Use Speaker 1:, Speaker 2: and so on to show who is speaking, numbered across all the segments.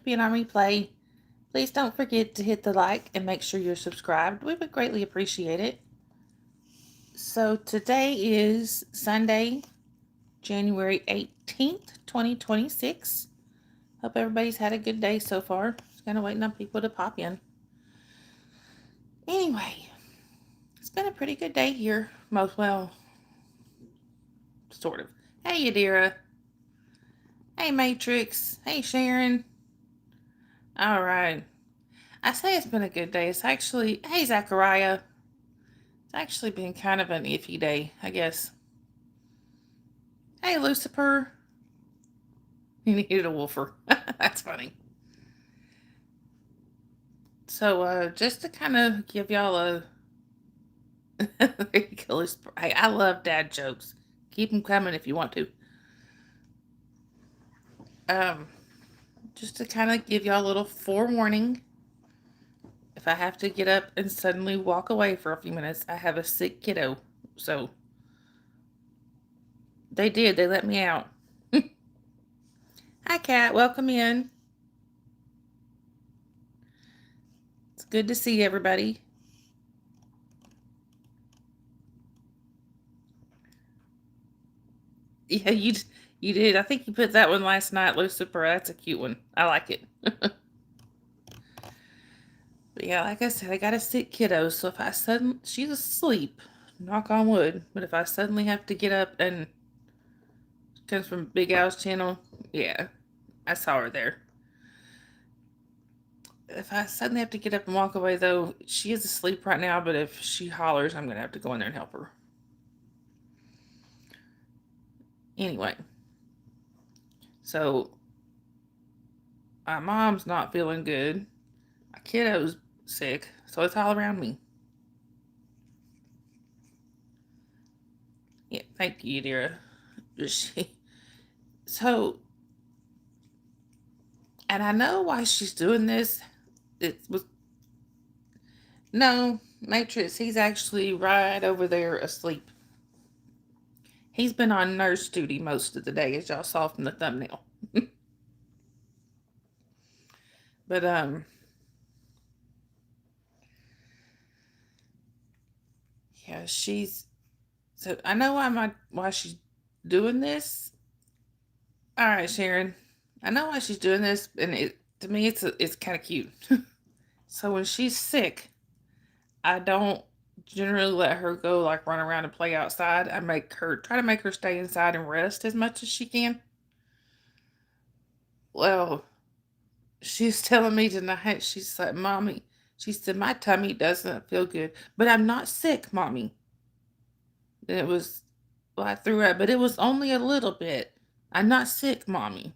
Speaker 1: being on replay. Please don't forget to hit the like and make sure you're subscribed. We would greatly appreciate it. So today is Sunday, January 18th, 2026. Hope everybody's had a good day so far. Just kind of waiting on people to pop in. Anyway, it's been a pretty good day here. Well, sort of. Hey, Yadira. Hey, Matrix. Hey, Sharon. All right. I say it's been a good day. It's actually, hey, Zachariah. It's actually been kind of an iffy day, I guess. Hey, Lucifer. You needed a woofer. That's funny. So, just to kind of give y'all a. There you go, Lucifer. Hey, I love dad jokes. Keep them coming if you want to. Um, just to kind of give y'all a little forewarning. If I have to get up and suddenly walk away for a few minutes, I have a sick kiddo. So, they did. They let me out. Hi, Kat. Welcome in. It's good to see everybody. Yeah, you did. I think you put that one last night, Lucifer. That's a cute one. I like it. But yeah, like I said, I got a sick kiddo, so if I suddenly she's asleep, knock on wood. But if I suddenly have to get up and comes from Big Al's channel, yeah, I saw her there. If I suddenly have to get up and walk away, though, she is asleep right now. But if she hollers, I'm gonna have to go in there and help her. Anyway, so my mom's not feeling good. My kiddo's sick, so it's all around me. Yeah, thank you, dear. So, and I know why she's doing this. It was no Matrix. He's actually right over there asleep. He's been on nurse duty most of the day, as y'all saw from the thumbnail. But yeah, she's. So I know why she's doing this. All right, Sharon. I know why she's doing this, and to me it's kind of cute. So when she's sick, I don't generally let her go like run around and play outside. I try to make her stay inside and rest as much as she can. Well, she's telling me tonight, she's like, Mommy, she said, my tummy doesn't feel good, but I'm not sick, Mommy. And it was, well, I threw up, but it was only a little bit. I'm not sick, Mommy.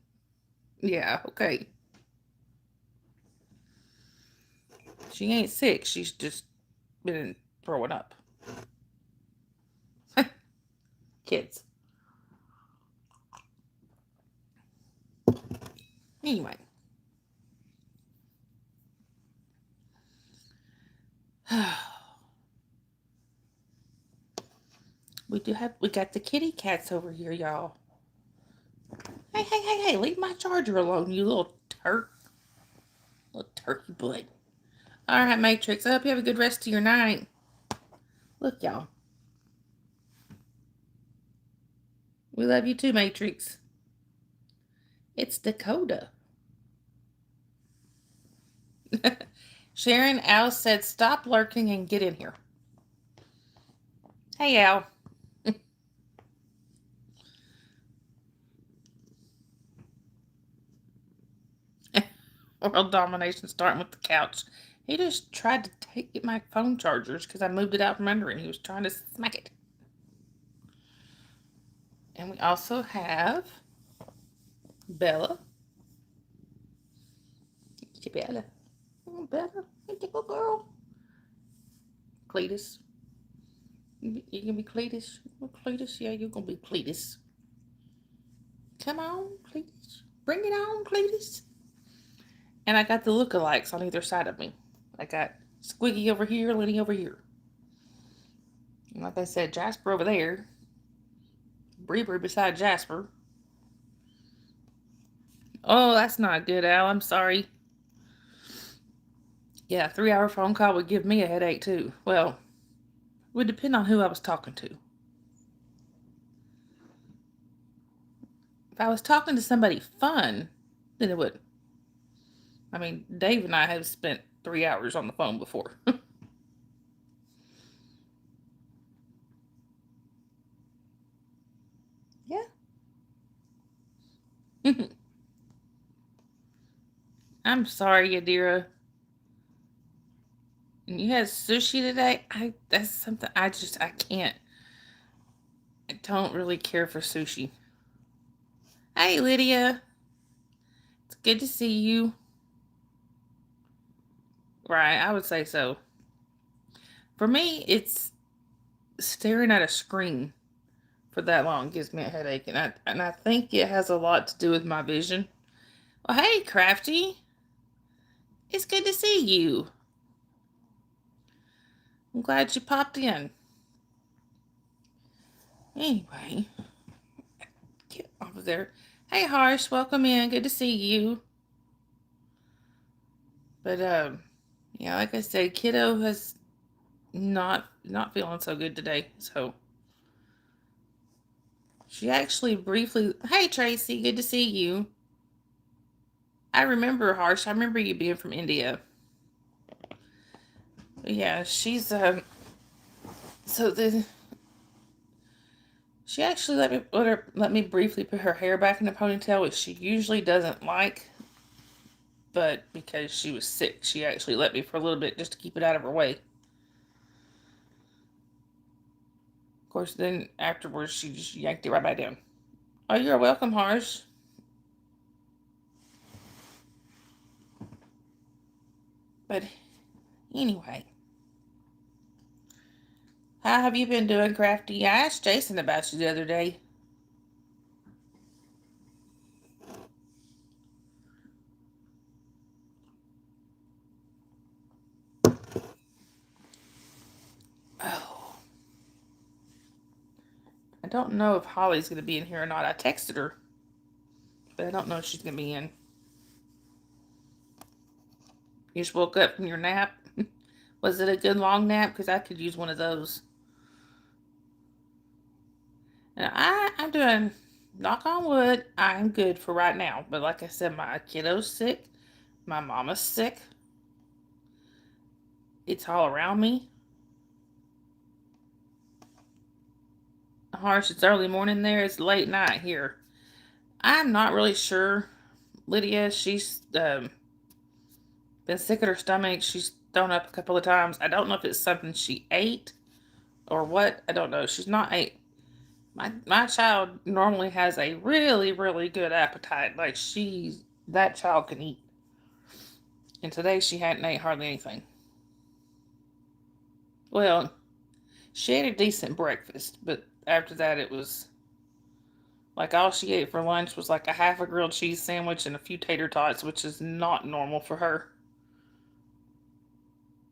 Speaker 1: Yeah, okay. She ain't sick. She's just been throwing up. Kids. Anyway. we got the kitty cats over here, y'all. Hey, leave my charger alone, you little little turkey butt. All right, Matrix, I hope you have a good rest of your night. Look, y'all. We love you too, Matrix. It's Dakota. Sharon, Al said, stop lurking and get in here. Hey, Al. World domination starting with the couch. He just tried to get my phone chargers because I moved it out from under him. He was trying to smack it. And we also have Bella. Bella. Oh, Bella. Hey, good girl. Cletus. You gonna be Cletus? Cletus? Yeah, you're gonna be Cletus. Come on, Cletus. Bring it on, Cletus. And I got the lookalikes on either side of me. I got Squiggy over here, Lenny over here. And like I said, Jasper over there. Bree beside Jasper. Oh, that's not good, Al. I'm sorry. Yeah, a 3-hour phone call would give me a headache too. Well, it would depend on who I was talking to. If I was talking to somebody fun, then it would. I mean, Dave and I have spent 3 hours on the phone before. Yeah. I'm sorry, Yadira. And you had sushi today? That's something I can't. I don't really care for sushi. Hey, Lydia. It's good to see you. Right, I would say so. For me, it's staring at a screen for that long gives me a headache, and I think it has a lot to do with my vision. Well, hey, Crafty. It's good to see you. I'm glad you popped in. Anyway, get over there. Hey, Harsh, welcome in. Good to see you. But yeah, like I said, kiddo has not feeling so good today. So she actually briefly. Hey, Tracy, good to see you. I remember Harsh. I remember you being from India. Yeah, she's So the she actually let me briefly put her hair back in a ponytail, which she usually doesn't like. But because she was sick, she actually let me for a little bit just to keep it out of her way. Of course, then afterwards she just yanked it right back down. Oh, you're welcome, Harsh. But anyway, how have you been doing, Crafty? I asked Jason about you the other day. Oh, I don't know if Holly's going to be in here or not. I texted her, but I don't know if she's going to be in. You just woke up from your nap? Was it a good long nap? Because I could use one of those. And I'm doing, knock on wood, I'm good for right now. But like I said, my kiddo's sick. My mama's sick. It's all around me. Harsh, it's early morning there. It's late night here. I'm not really sure. Lydia, she's been sick at her stomach. She's thrown up a couple of times. I don't know if it's something she ate or what. I don't know. She's not ate. My child normally has a really, really good appetite. Like that child can eat. And today she hadn't ate hardly anything. Well, she ate a decent breakfast, but after that it was like all she ate for lunch was like a half a grilled cheese sandwich and a few tater tots, which is not normal for her.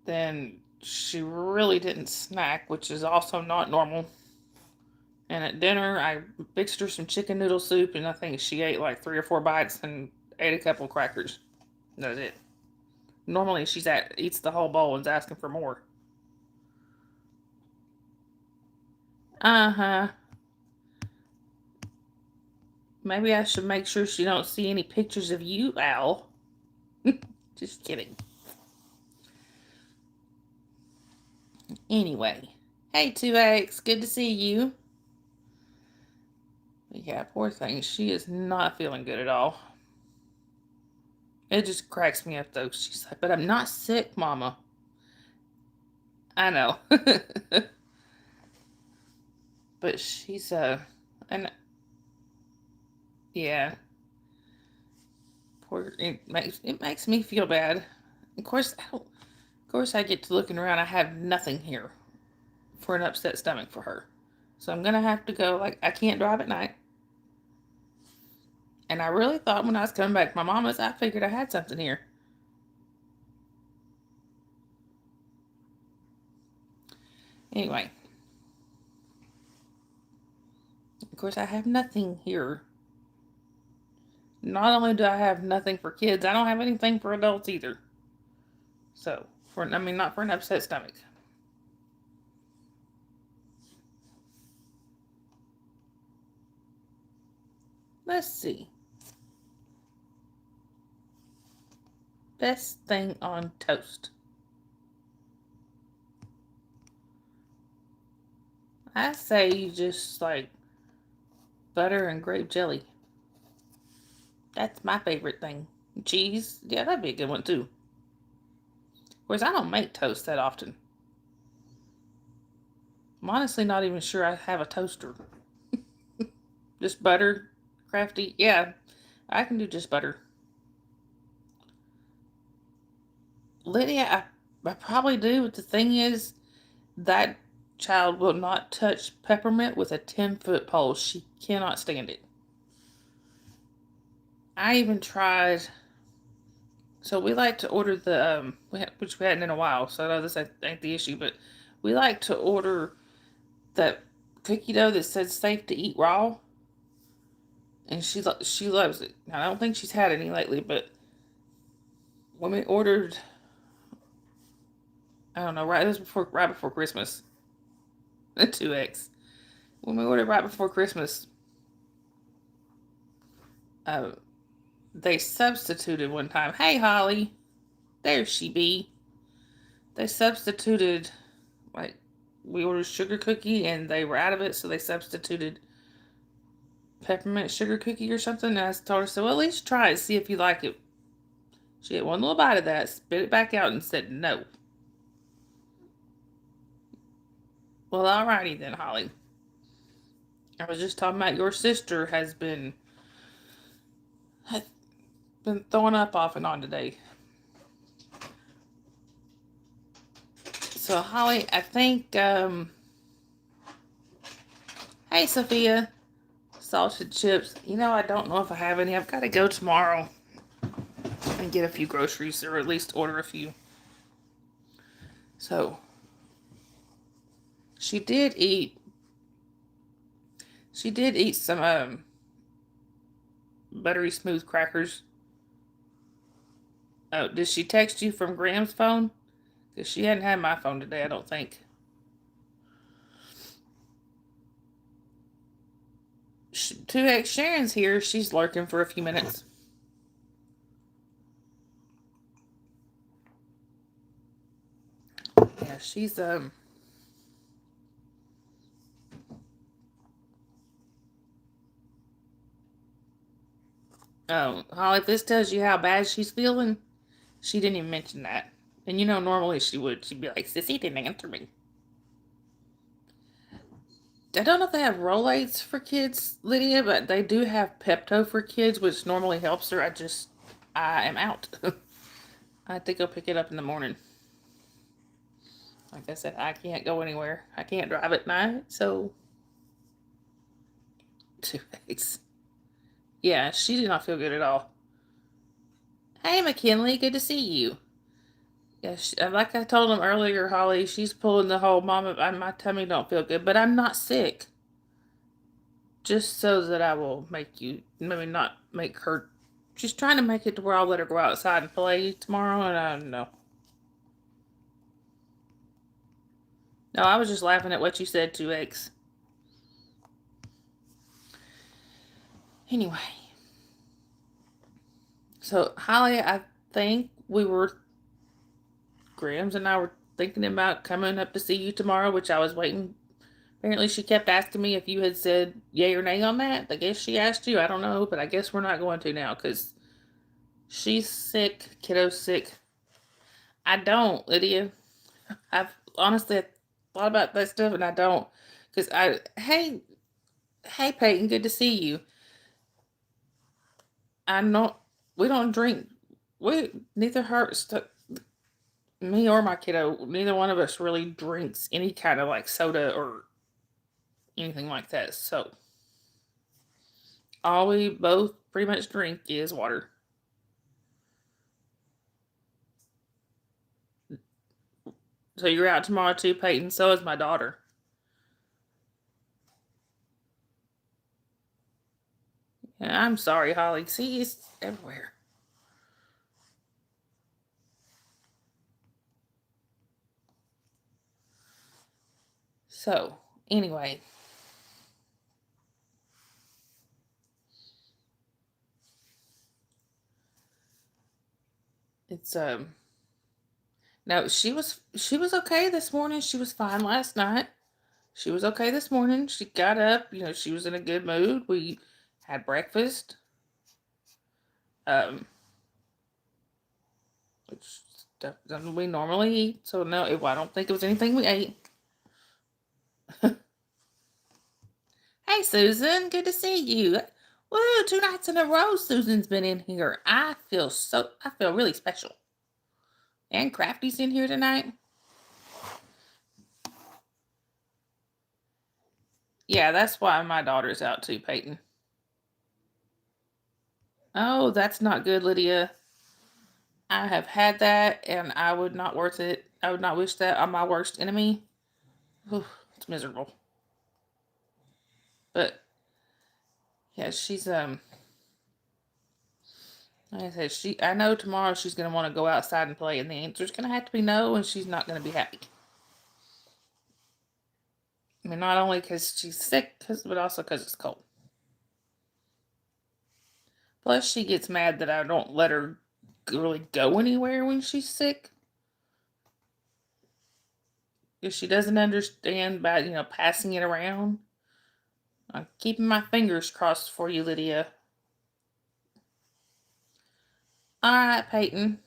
Speaker 1: Then she really didn't snack, which is also not normal. And at dinner, I fixed her some chicken noodle soup, and I think she ate like 3 or 4 bites and ate a couple of crackers. That's it. Normally, eats the whole bowl and's asking for more. Uh huh. Maybe I should make sure she don't see any pictures of you, Al. Just kidding. Anyway, hey 2X, good to see you. Yeah, poor thing. She is not feeling good at all. It just cracks me up though. She's like, but I'm not sick, Mama. I know. But she's and yeah, poor. It makes me feel bad. Of course, I get to looking around. I have nothing here for an upset stomach for her, so I'm gonna have to go. Like I can't drive at night. And I really thought when I was coming back to my mama's, I figured I had something here. Anyway, of course, I have nothing here. Not only do I have nothing for kids, I don't have anything for adults either. So, not for an upset stomach. Let's see. Best thing on toast. I say you just like butter and grape jelly. That's my favorite thing. Cheese, yeah, that'd be a good one too. Whereas I don't make toast that often. I'm honestly not even sure I have a toaster. Just butter, crafty. Yeah, I can do just butter. Lydia, I probably do, but the thing is, that child will not touch peppermint with a 10-foot pole. She cannot stand it. I even tried. So we like to order the which we hadn't in a while. So I know this ain't the issue, but we like to order that cookie dough that says safe to eat raw, and she loves it. Now, I don't think she's had any lately, but when we ordered, I don't know, right before Christmas, 2x. When we ordered right before Christmas, uh, they substituted one time. Hey, Holly, there she be. They substituted, like, we ordered sugar cookie and they were out of it, so they substituted peppermint sugar cookie or something. And I told her, so well, at least try it, see if you like it. She had one little bite of that, spit it back out, and said no. Well, alrighty then, Holly. I was just talking about your sister has been throwing up off and on today. So, Holly, I think, hey, Sophia, salted chips. You know, I don't know if I have any. I've got to go tomorrow and get a few groceries, or at least order a few. So, she did eat some buttery smooth crackers. Oh, did she text you from Graham's phone? Because she hadn't had my phone today, I don't think. 2X Sharon's here. She's lurking for a few minutes. Yeah, she's oh, Holly, if this tells you how bad she's feeling, she didn't even mention that. And you know, normally she would. She'd be like, Sissy didn't answer me. I don't know if they have Rolaids for kids, Lydia, but they do have Pepto for kids, which normally helps her. I am out. I have to go pick it up in the morning. Like I said, I can't go anywhere. I can't drive at night, so 2 days. Yeah, she did not feel good at all. Hey, McKinley, good to see you. Yeah, like I told him earlier, Holly, she's pulling the whole mama. My tummy don't feel good, but I'm not sick. Just so that I will maybe not make her. She's trying to make it to where I'll let her go outside and play tomorrow, and I don't know. No, I was just laughing at what you said, 2X. Anyway, so Holly, I think Grams and I were thinking about coming up to see you tomorrow, which I was waiting. Apparently, she kept asking me if you had said yay or nay on that. I guess she asked you. I don't know, but I guess we're not going to now because she's sick. Kiddo's sick. I don't, Lydia. I've honestly thought about that stuff, and I don't. Because hey, Peyton, good to see you. I know we don't drink. Neither her, me or my kiddo, neither one of us really drinks any kind of like soda or anything like that. So all we both pretty much drink is water. So you're out tomorrow too, Peyton. So is my daughter. Yeah, I'm sorry, Holly. See, it's everywhere. So, anyway. It's no, she was okay this morning. She was fine last night. She was okay this morning. She got up, she was in a good mood. We had breakfast. Um which stuff that we normally eat. So no, I don't think it was anything we ate. Hey Susan, good to see you. Woo, 2 nights in a row Susan's been in here. I feel really special. And Crafty's in here tonight. Yeah, that's why my daughter's out too, Peyton. Oh, that's not good, Lydia. I have had that and I would not worth it. I would not wish that on my worst enemy. Oof, it's miserable. But yeah, she's like I said, I know tomorrow she's gonna want to go outside and play, and the answer's gonna have to be no, and she's not gonna be happy. I mean, not only because she's sick, but also because it's cold. Plus, she gets mad that I don't let her really go anywhere when she's sick. If she doesn't understand about, passing it around. I'm keeping my fingers crossed for you, Lydia. All right, Peyton.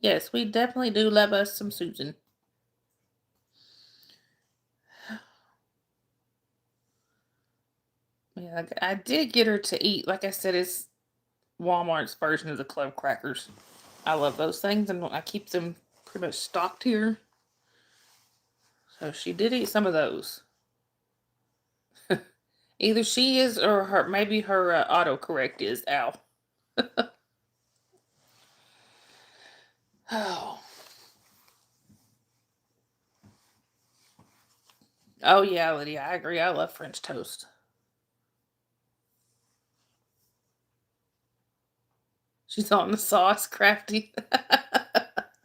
Speaker 1: Yes, we definitely do love us some Susan. Yeah, I did get her to eat. Like I said, it's Walmart's version of the club crackers. I love those things, and I keep them pretty much stocked here. So she did eat some of those. Either she is, or maybe her autocorrect is Al. Oh. Oh yeah, Lydia, I agree. I love French toast. She's on the sauce, Crafty.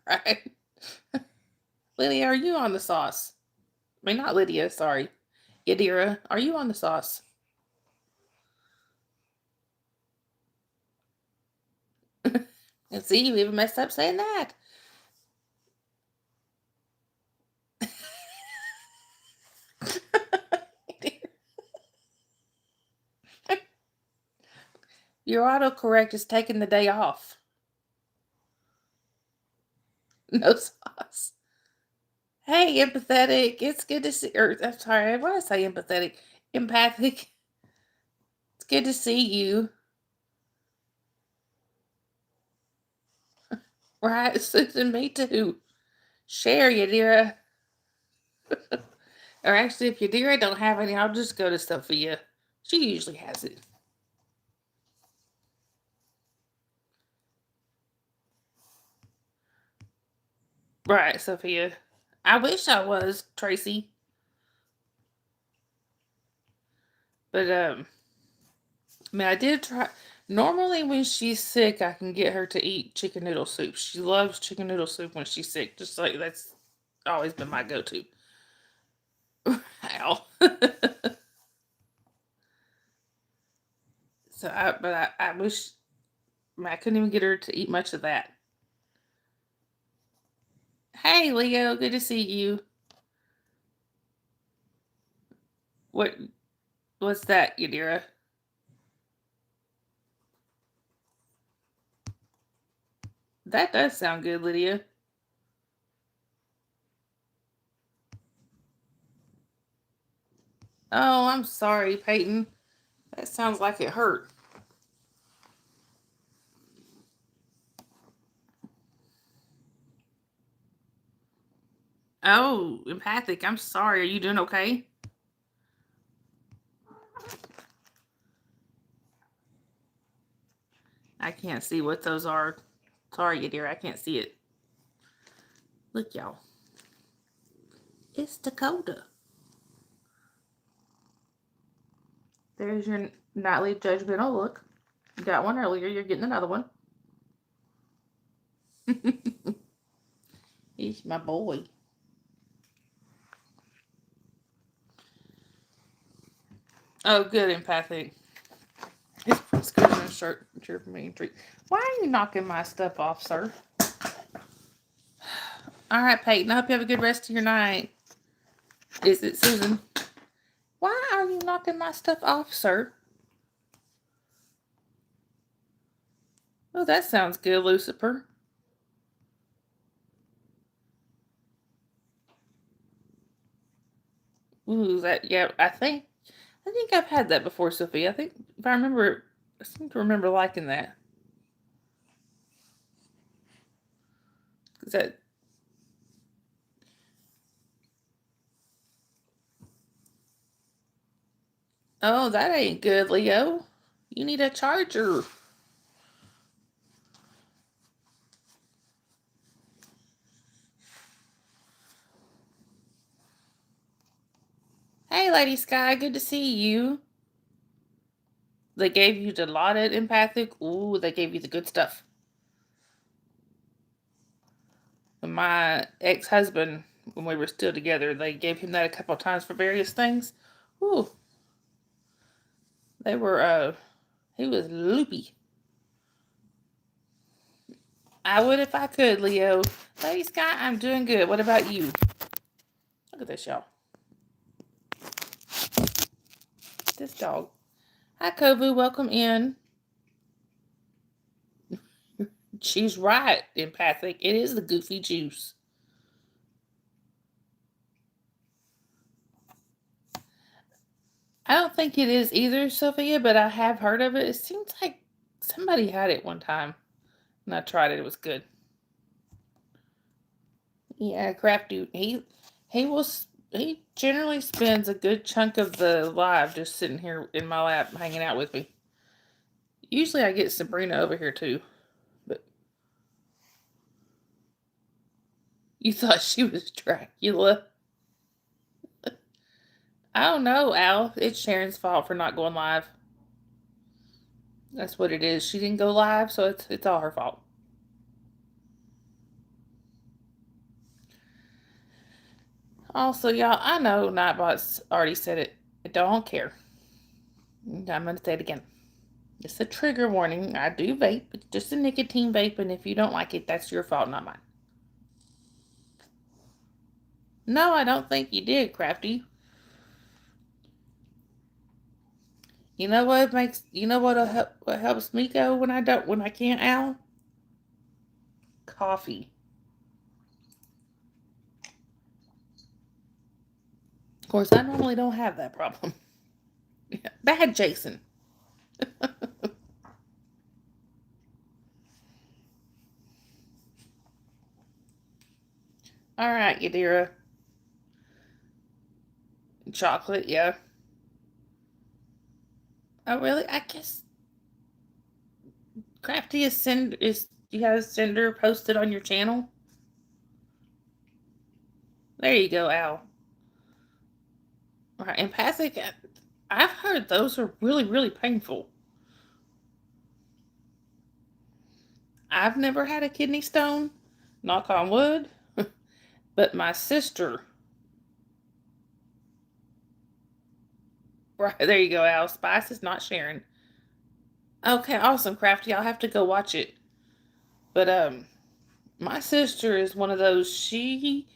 Speaker 1: Right. Lydia, are you on the sauce? I mean, not Lydia, sorry. Yadira, are you on the sauce? And see, you even messed up saying that. Your autocorrect is taking the day off. No sauce. Hey, empathetic. It's good to see. Or I'm sorry, why did I say empathetic? Empathic. It's good to see you. Right, Susan, me too. Share, Yadira. Or actually, if Yadira don't have any, I'll just go to Sophia. She usually has it. Right, Sophia. I wish I was, Tracy. But I mean, I did try. Normally, when she's sick, I can get her to eat chicken noodle soup. She loves chicken noodle soup when she's sick. Just like that's always been my go-to. Ow. I wish I couldn't even get her to eat much of that. Hey, Leo, good to see you. What's that, Yadira? That does sound good, Lydia. Oh, I'm sorry, Peyton. That sounds like it hurt. Oh, empathic. I'm sorry. Are you doing okay? I can't see what those are. Sorry, Yadira. I can't see it. Look, y'all. It's Dakota. There's your nightly judgmental look. You got one earlier. You're getting another one. He's my boy. Oh, good, empathic. It's good in a shirt for me. Why are you knocking my stuff off, sir? All right, Peyton. I hope you have a good rest of your night. Is it Susan? Why are you knocking my stuff off, sir? Oh, that sounds good, Lucifer. Ooh, yeah, I think I've had that before, Sophia. I think if I remember, I seem to remember liking that. Is that? Oh, that ain't good, Leo. You need a charger. Hey, Lady Sky, good to see you. They gave you the lauded empathic. Ooh, they gave you the good stuff. My ex-husband, when we were still together, they gave him that a couple of times for various things. Ooh, they were. He was loopy. I would if I could, Leo. Lady Sky, I'm doing good. What about you? Look at this, y'all. This dog. Hi, Kovu. Welcome in. She's right, empathic. It is the goofy juice. I don't think it is either, Sophia, but I have heard of it. It seems like somebody had it one time, and I tried it. It was good. Yeah, Crafty. He generally spends a good chunk of the live just sitting here in my lap, hanging out with me. Usually, I get Sabrina over here too, but you thought she was Dracula. I don't know, Al. It's Sharon's fault for not going live. That's what it is. She didn't go live, so it's all her fault. Also, y'all, I know Nightbot's already said it. I don't care. I'm gonna say it again. It's a trigger warning. I do vape. It's just a nicotine vape, and if you don't like it, that's your fault, not mine. No, I don't think you did, Crafty. You know what makes? You know what helps me go when I can't, Al? Coffee. Of course, I normally don't have that problem. Bad Jason. All right, Yadira. Chocolate, yeah. Oh, really? I guess Crafty is you have Cinder posted on your channel? There you go, Al. All right, empathic. I've heard those are really, really painful. I've never had a kidney stone, knock on wood, but my sister. Right, there you go, Al. Spice is not sharing. Okay, awesome, Crafty. I'll have to go watch it. But my sister is one of those. She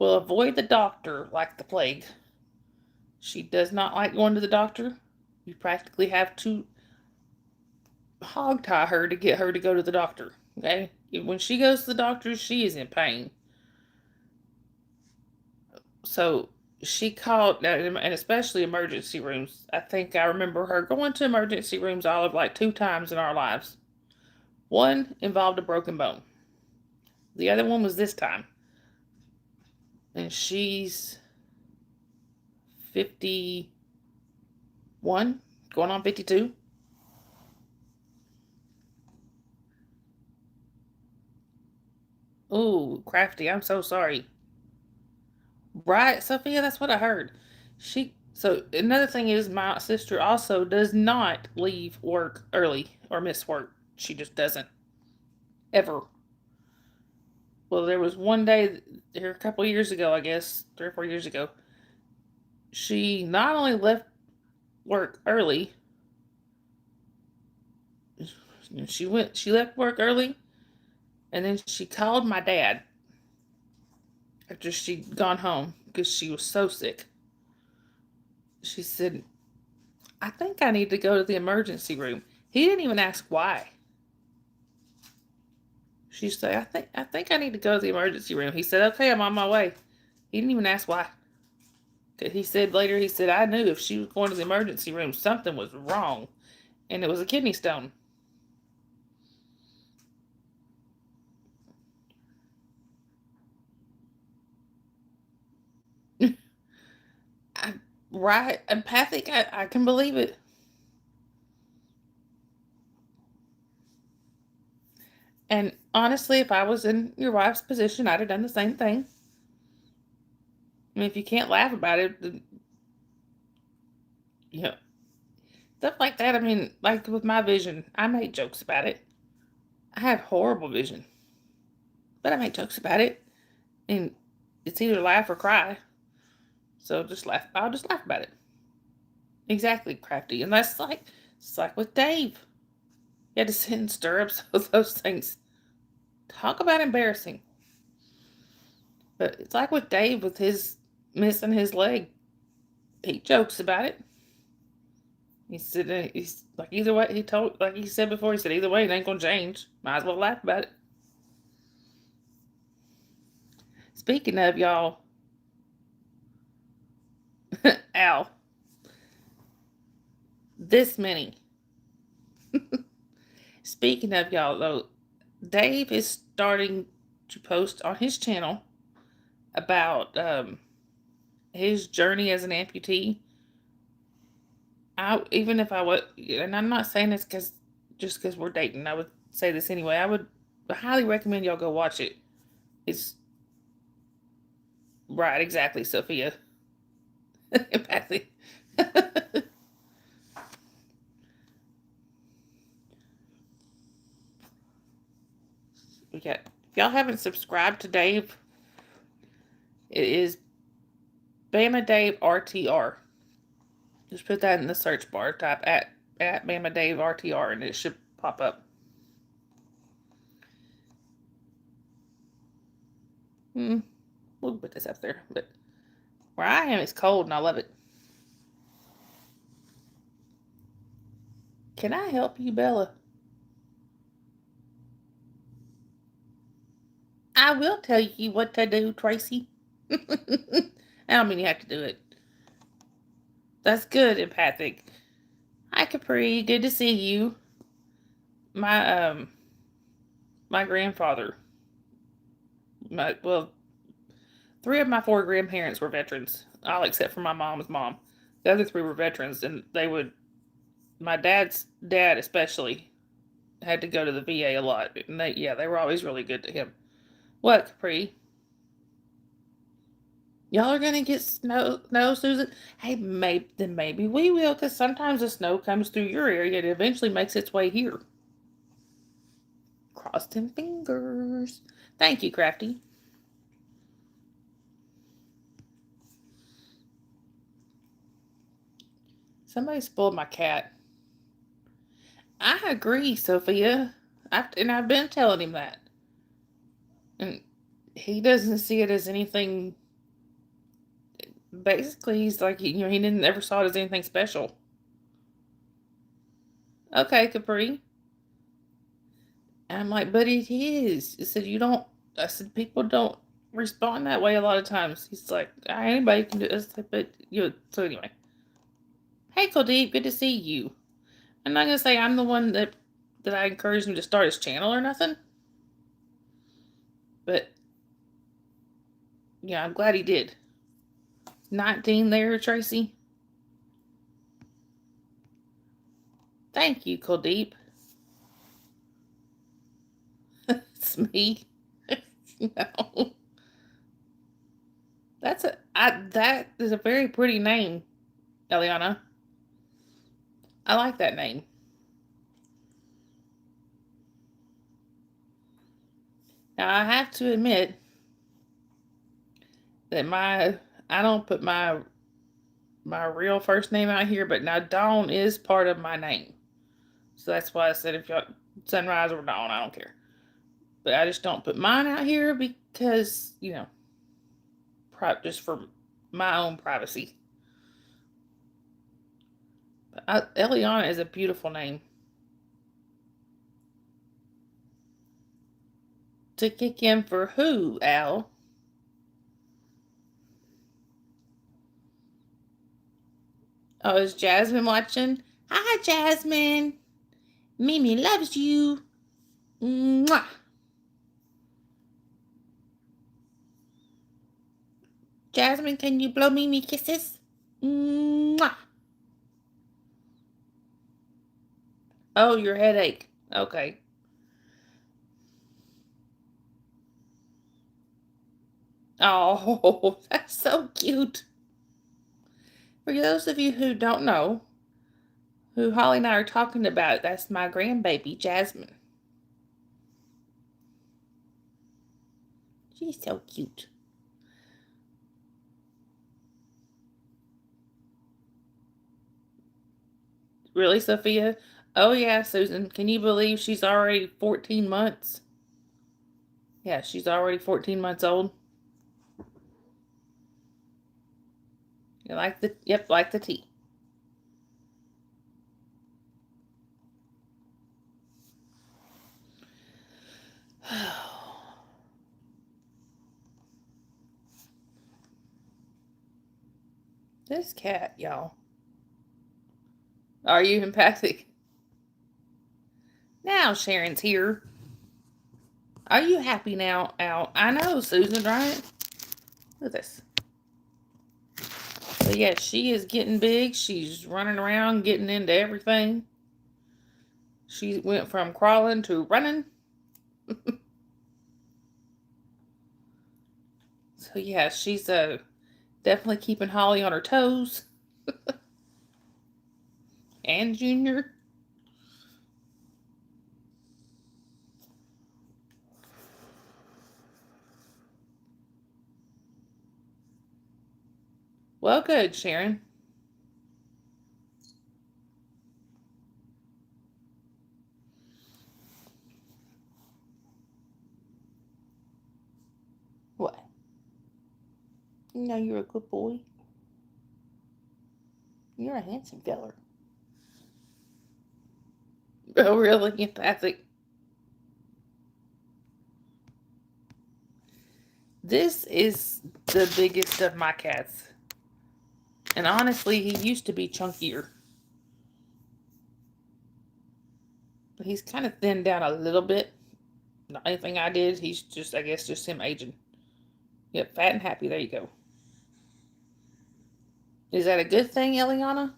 Speaker 1: will avoid the doctor like the plague. She does not like going to the doctor. You practically have to hog tie her to get her to go to the doctor. Okay? When she goes to the doctor, she is in pain. So she called, and especially emergency rooms. I think I remember her going to emergency rooms all of like 2 times in our lives. One involved a broken bone. The other one was this time. And she's 51, going on 52. Ooh, Crafty, I'm so sorry. Right, Sophia, that's what I heard. She So another thing is my sister also does not leave work early or miss work. She just doesn't ever. Well, there was one day here a couple years ago, I guess 3 or 4 years ago. She not only left work early, she left work early, and then she called my dad after she'd gone home because she was so sick. She said, "I think I need to go to the emergency room." He didn't even ask why. She said, I think I need to go to the emergency room." He said, "Okay, I'm on my way." He didn't even ask why. He said later, he said, "I knew if she was going to the emergency room, something was wrong, and it was a kidney stone." I, right, empathic. I can believe it. And honestly, if I was in your wife's position, I'd have done the same thing. I mean, if you can't laugh about it, then, you know, stuff like that. I mean, like with my vision, I make jokes about it. I have horrible vision, but I make jokes about it, and it's either laugh or cry. So just laugh. I'll just laugh about it. Exactly, Crafty. And that's like it's like with Dave. You had to sit in stirrups with those things. Talk about embarrassing. But it's like with Dave with his missing his leg. He jokes about it. He said he's like either way. He told like he said before. He said either way it ain't gonna change. Might as well laugh about it. Speaking of y'all, Al, this many. Speaking of y'all though, Dave is starting to post on his channel about his journey as an amputee. I even if I would, and I'm not saying this because just because we're dating, I would say this anyway. I would highly recommend y'all go watch it. It's right, exactly, Sophia. Empathy. Yeah, if y'all haven't subscribed to Dave, it is Bama Dave RTR. Just put that in the search bar. Type at Bama Dave RTR, and it should pop up. Hmm. We'll put this up there, but where I am, it's cold, and I love it. Can I help you, Bella? I will tell you what to do, Tracy. I don't mean you have to do it. That's good, empathic. Hi, Capri. Good to see you. My my grandfather. Well, 3 of my 4 grandparents were veterans, all except for my mom's mom. The other 3 were veterans, and they would. My dad's dad especially had to go to the VA a lot, and they were always really good to him. What, Capri? Y'all are gonna get snow, Susan? Hey, maybe we will, because sometimes the snow comes through your area and eventually makes its way here. Cross them fingers. Thank you, Crafty. Somebody spoiled my cat. I agree, Sophia. I've been telling him that. And he doesn't see it as anything. Basically, he's like, he didn't ever saw it as anything special. Okay, Capri. And I'm like, but it is. I said, you don't. I said, people don't respond that way a lot of times. He's like, anybody can do this, but So anyway, hey, Kuldeep, good to see you. I'm not gonna say I'm the one that I encouraged him to start his channel or nothing, but yeah, I'm glad he did. 19 there, Tracy. Thank you, Kuldeep. It's me. No, that is a very pretty name. Eliana. I like that name. Now, I have to admit that I don't put my real first name out here, but now Dawn is part of my name. So that's why I said if y'all Sunrise or Dawn, I don't care. But I just don't put mine out here because, just for my own privacy. But Eliana is a beautiful name. To kick in for who, Al? Oh, is Jasmine watching? Hi, Jasmine. Mimi loves you. Mwah. Jasmine, can you blow Mimi kisses? Mwah. Oh, your headache. Okay. Oh, that's so cute. For those of you who don't know who Holly and I are talking about, that's my grandbaby, Jasmine. She's so cute. Really, Sophia? Oh, yeah, Susan. Can you believe she's already 14 months? Yeah, she's already 14 months old. You like like the tea. This cat, y'all. Are you empathic? Now Sharon's here. Are you happy now, Al? I know, Susan, right? Look at this. But yeah, she is getting big. She's running around, getting into everything. She went from crawling to running. So yeah, she's definitely keeping Holly on her toes. And Junior. Well, good, Sharon. What? You know you're a good boy. You're a handsome feller. Oh, really? Empathic. This is the biggest of my cats. And honestly, he used to be chunkier. But he's kind of thinned down a little bit. Not anything I did. He's just, I guess, just him aging. Yep, fat and happy. There you go. Is that a good thing, Eliana?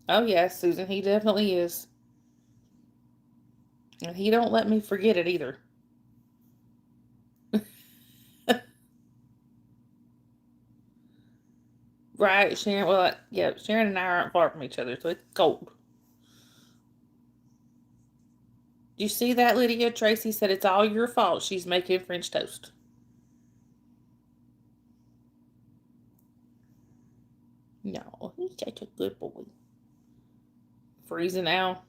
Speaker 1: Oh, yes, Susan. He definitely is. And he don't let me forget it either. Right, Sharon? Well, yeah, Sharon and I aren't far from each other, so it's cold. Do you see that, Lydia? Tracy said it's all your fault she's making French toast. No, he's such a good boy. Freezing out.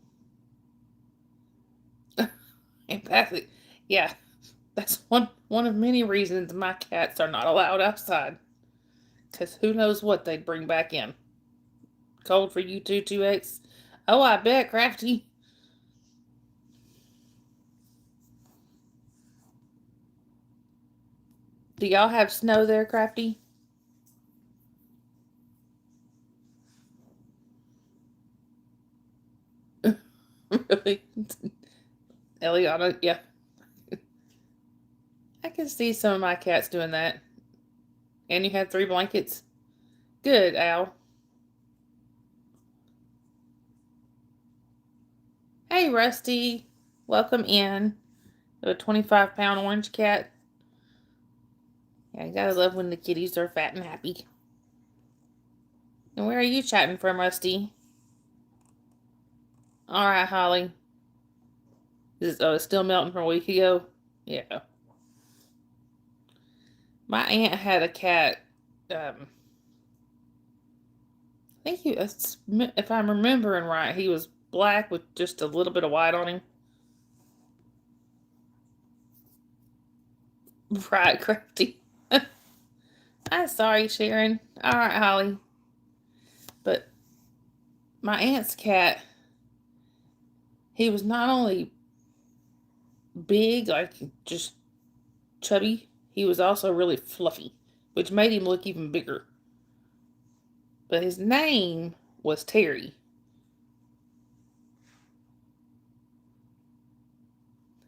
Speaker 1: Empathic. Yeah, that's one of many reasons my cats are not allowed outside. Because who knows what they'd bring back in. Cold for you too, 2X? Oh, I bet, Crafty. Do y'all have snow there, Crafty? Really? Eliana, yeah. I can see some of my cats doing that. And you had 3 blankets? Good, Al. Hey, Rusty. Welcome in. A 25-pound orange cat. Yeah, you gotta love when the kitties are fat and happy. And where are you chatting from, Rusty? All right, Holly. It's still melting from a week ago? Yeah. My aunt had a cat. I think if I'm remembering right, he was black with just a little bit of white on him. Right, Crafty. I'm sorry, Sharon. All right, Holly. But my aunt's cat, he was not only big, like just chubby, he was also really fluffy, which made him look even bigger. But his name was Terry.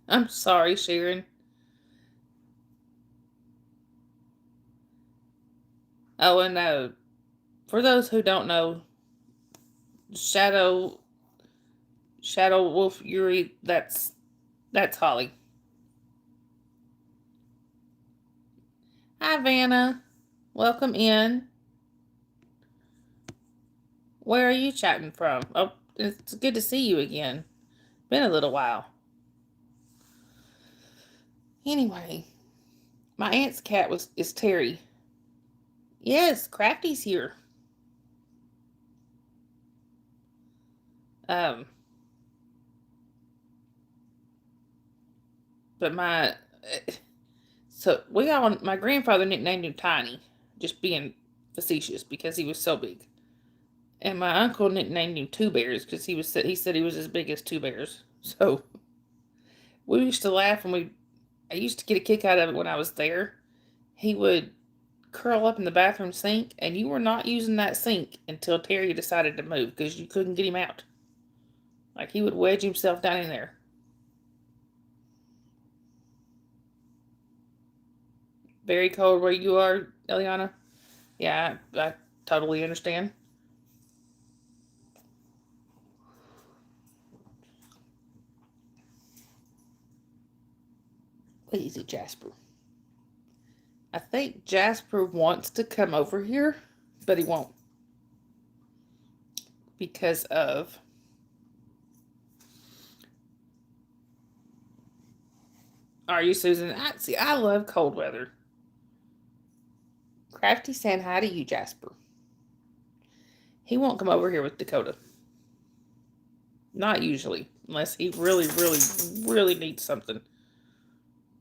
Speaker 1: I'm sorry, Sharon. Oh, and for those who don't know, Shadow Wolf Yuri, that's Holly. Hi, Vanna. Welcome in. Where are you chatting from? Oh, it's good to see you again. Been a little while. Anyway, my aunt's cat is Terry. Yes, Crafty's here. Um, but my grandfather nicknamed him Tiny, just being facetious because he was so big. And my uncle nicknamed him Two Bears because he said he was as big as two bears. So we used to laugh and I used to get a kick out of it when I was there. He would curl up in the bathroom sink, and you were not using that sink until Terry decided to move because you couldn't get him out. Like he would wedge himself down in there. Very cold where you are, Eliana. Yeah, I totally understand. What is it, Jasper? I think Jasper wants to come over here, but he won't because of. Are you Susan? I love cold weather. Crafty saying hi to you, Jasper. He won't come over here with Dakota. Not usually, unless he really, really, really needs something.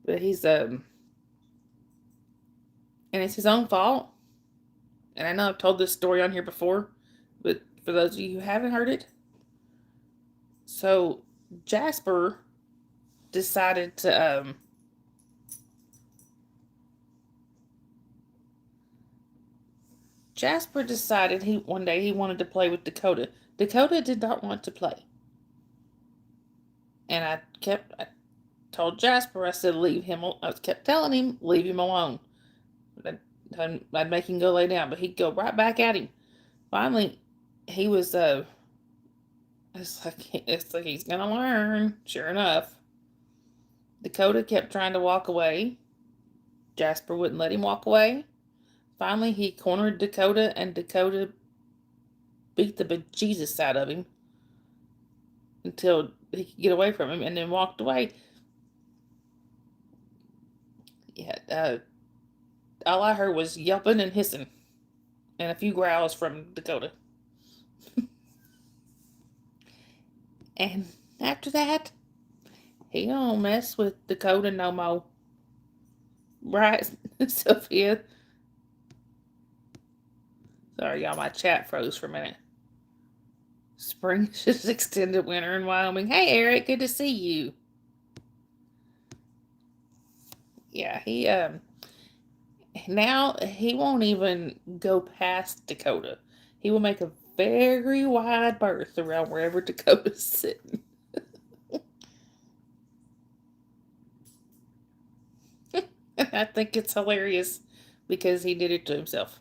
Speaker 1: But and it's his own fault. And I know I've told this story on here before, but for those of you who haven't heard it, so Jasper decided to one day he wanted to play with Dakota. Dakota did not want to play. And I told Jasper, I said, leave him. I kept telling him, leave him alone. I'd make him go lay down, but he'd go right back at him. Finally, he was, it's like he's gonna learn. Sure enough, Dakota kept trying to walk away. Jasper wouldn't let him walk away. Finally, he cornered Dakota, and Dakota beat the bejesus out of him until he could get away from him, and then walked away. Yeah, all I heard was yelping and hissing, and a few growls from Dakota. And after that, he don't mess with Dakota no more. Right, Sophia? Sorry, y'all, my chat froze for a minute. Spring just extended winter in Wyoming. Hey, Eric, good to see you. Yeah, now he won't even go past Dakota. He will make a very wide berth around wherever Dakota's sitting. And I think it's hilarious because he did it to himself.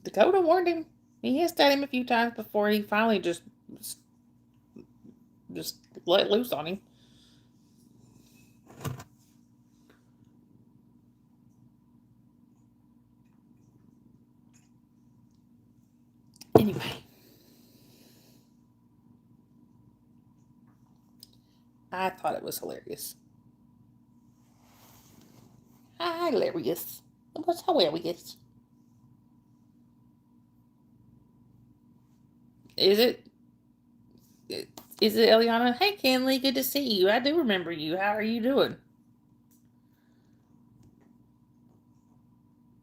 Speaker 1: Dakota warned him. He hissed at him a few times before he finally just let loose on him. Anyway, I thought it was hilarious. Hilarious. It was hilarious. Is it? Is it Eliana? Hey, Kenley, good to see you. I do remember you. How are you doing?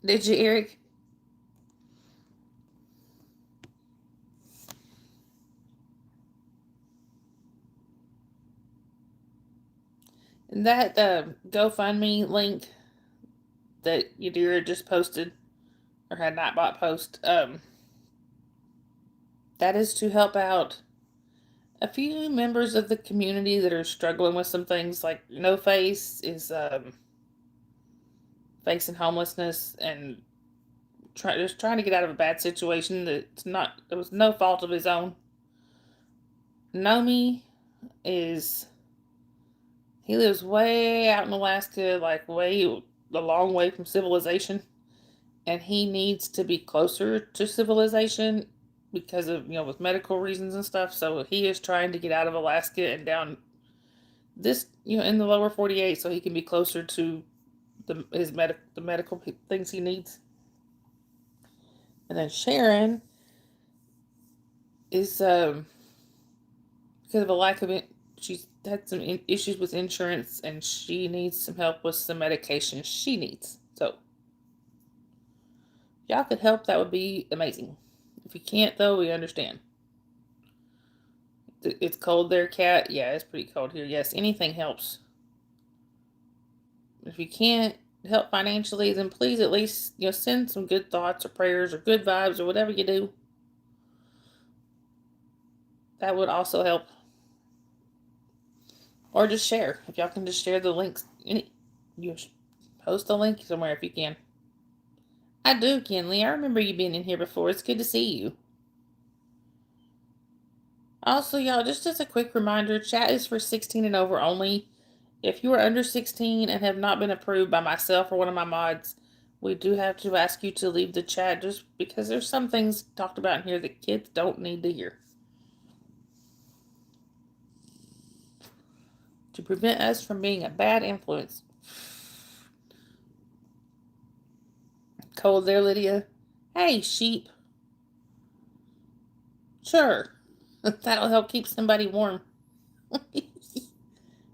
Speaker 1: Did you, Eric? That GoFundMe link that Yadira just posted, or had Nightbot post, that is to help out a few members of the community that are struggling with some things. Like No Face is facing homelessness and just trying to get out of a bad situation that's not, it was no fault of his own. Nomi is, he lives way out in Alaska, like way a long way from civilization, and he needs to be closer to civilization because of, with medical reasons and stuff. So he is trying to get out of Alaska and down this, in the lower 48, so he can be closer to the medical things he needs. And then Sharon is because of a lack of it, she's had some issues with insurance, and she needs some help with some medication she needs. So if y'all could help, that would be amazing. If you can't, though, we understand. It's cold there, Cat. Yeah, it's pretty cold here. Yes, anything helps. If you can't help financially, then please at least send some good thoughts or prayers or good vibes or whatever you do. That would also help. Or just share. If y'all can just share the links, you post a link somewhere if you can. I do, Kenley. I remember you being in here before. It's good to see you. Also, y'all, just as a quick reminder, chat is for 16 and over only. If you are under 16 and have not been approved by myself or one of my mods, we do have to ask you to leave the chat, just because there's some things talked about in here that kids don't need to hear. To prevent us from being a bad influence. Cold there, Lydia. Hey, sheep. Sure. That'll help keep somebody warm.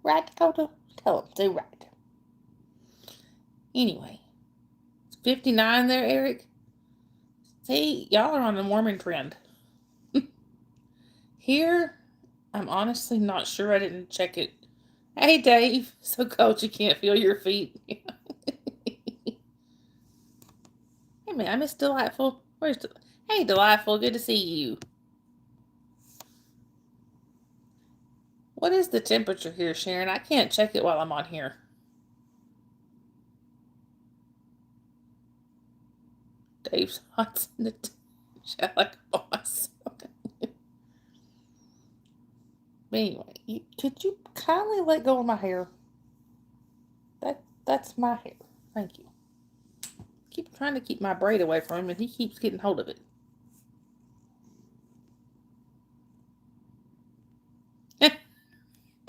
Speaker 1: Right, Dakota? Tell them, do right. Anyway, it's 59 there, Eric. See, y'all are on a warming trend. Here, I'm honestly not sure. I didn't check it. Hey, Dave. So cold you can't feel your feet. Hey, man, I miss Delightful. Hey, Delightful. Good to see you. What is the temperature here, Sharon? I can't check it while I'm on here. Dave's hot in the chat like a boss. But anyway, could you kindly let go of my hair? That's my hair. Thank you. Keep trying to keep my braid away from him, and he keeps getting hold of it.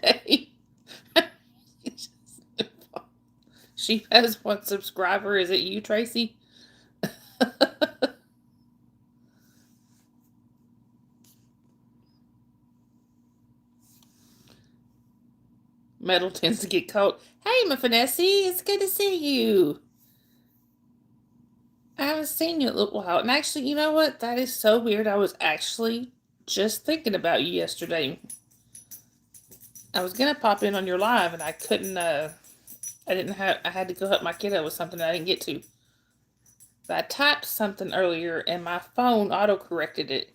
Speaker 1: Dave. She has one subscriber. Is it you, Tracy? Metal tends to get cold. Hey, my Finessi, it's good to see you. I haven't seen you in a little while. And actually, you know what? That is so weird. I was actually just thinking about you yesterday. I was gonna pop in on your live, and I couldn't. I had to go help my kiddo with something I didn't get to. But I typed something earlier, and my phone auto corrected it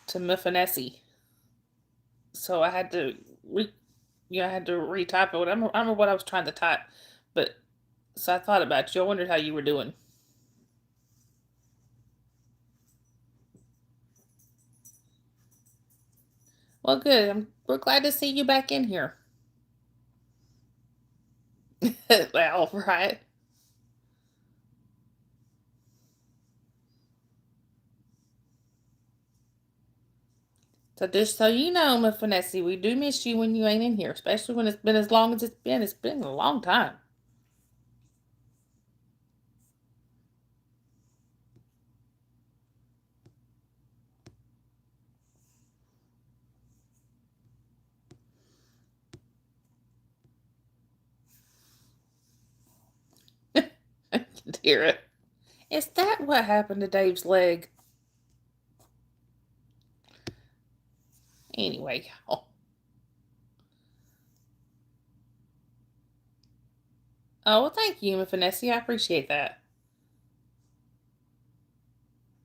Speaker 1: to Muffinessi. So I had to I had to retype it. I don't remember what I was trying to type, but so I thought about you. I wondered how you were doing. Well, good. We're glad to see you back in here. Well, right. So just so you know, Miss Vanessa, we do miss you when you ain't in here, especially when it's been as long as it's been. It's been a long time. I can hear it. Is that what happened to Dave's leg? Anyway, y'all. Oh, well, thank you, Miss Vanessa. I appreciate that.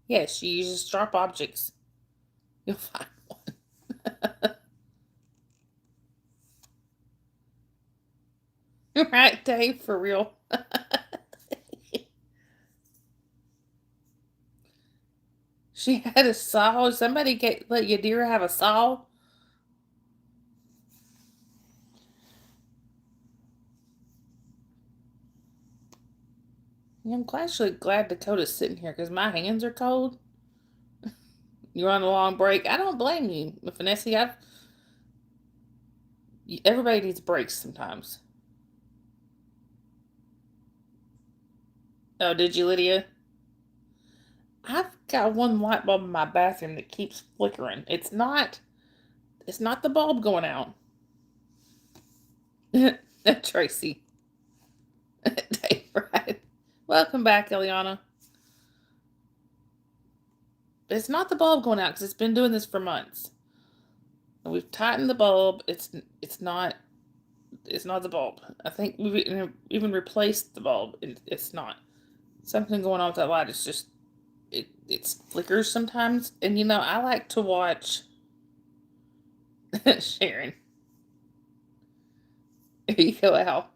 Speaker 1: Yes, she uses sharp objects. You'll find one. Right, Dave? For real. She had a saw. Somebody let Yadira have a saw. I'm actually glad Dakota's sitting here because my hands are cold. You're on a long break. I don't blame you, Vanessa. Everybody needs breaks sometimes. Oh, did you, Lydia? I've got one light bulb in my bathroom that keeps flickering. It's not the bulb going out. Tracy. Dave, right. Welcome back, Eliana. It's not the bulb going out because it's been doing this for months. And we've tightened the bulb. It's not the bulb. I think we've even replaced the bulb. It's not. Something going on with that light. It's just it flickers sometimes. And I like to watch Sharon. There you go, Al.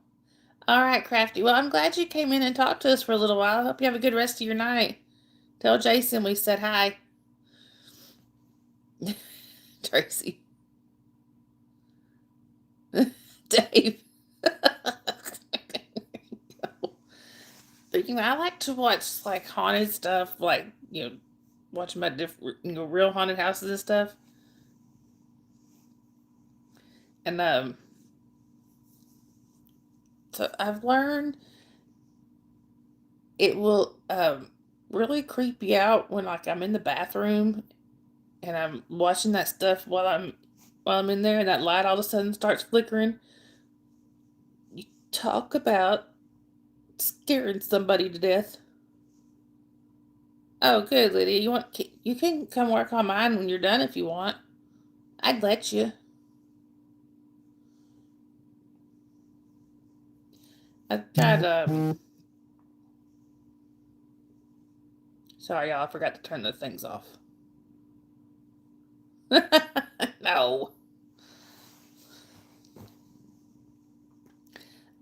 Speaker 1: All right, Crafty. Well, I'm glad you came in and talked to us for a little while. I hope you have a good rest of your night. Tell Jason we said hi. Tracy. Dave. But I like to watch like haunted stuff, like watching about different real haunted houses and stuff. And so I've learned it will really creep you out when like I'm in the bathroom and I'm watching that stuff while I'm in there and that light all of a sudden starts flickering. You talk about scaring somebody to death. Oh, good, Lydia. You can come work on mine when you're done if you want. I'd let you. I've got Sorry, y'all. I forgot to turn the things off. No.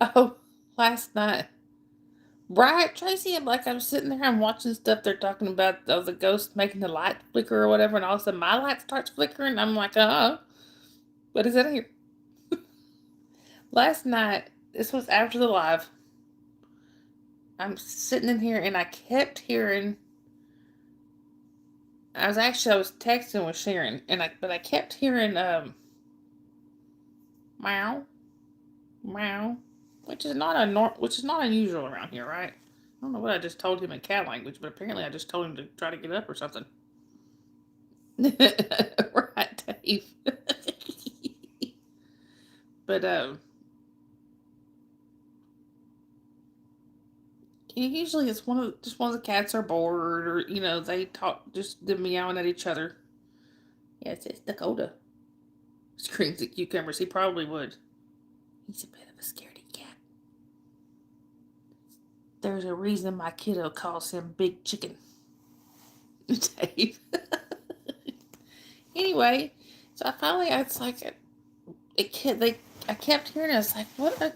Speaker 1: Oh, last night. Right, Tracy, I'm sitting there, I'm watching stuff they're talking about the ghost making the light flicker or whatever, and all of a sudden my light starts flickering. I'm like, what is that here? Last night, this was after the live. I'm sitting in here and I kept hearing. I was texting with Sharon, but I kept hearing meow, meow, which is not unusual around here, right? I don't know what I just told him in cat language, but apparently I just told him to try to get up or something. Right, Dave. But usually it's one of the cats are bored, or they talk, just them meowing at each other. Yes, it's Dakota. Screams at cucumbers. He probably would. He's a bit of a scaredy cat. There's a reason my kiddo calls him Big Chicken. Dave. Anyway, so it's like I kept hearing it. I was like, what?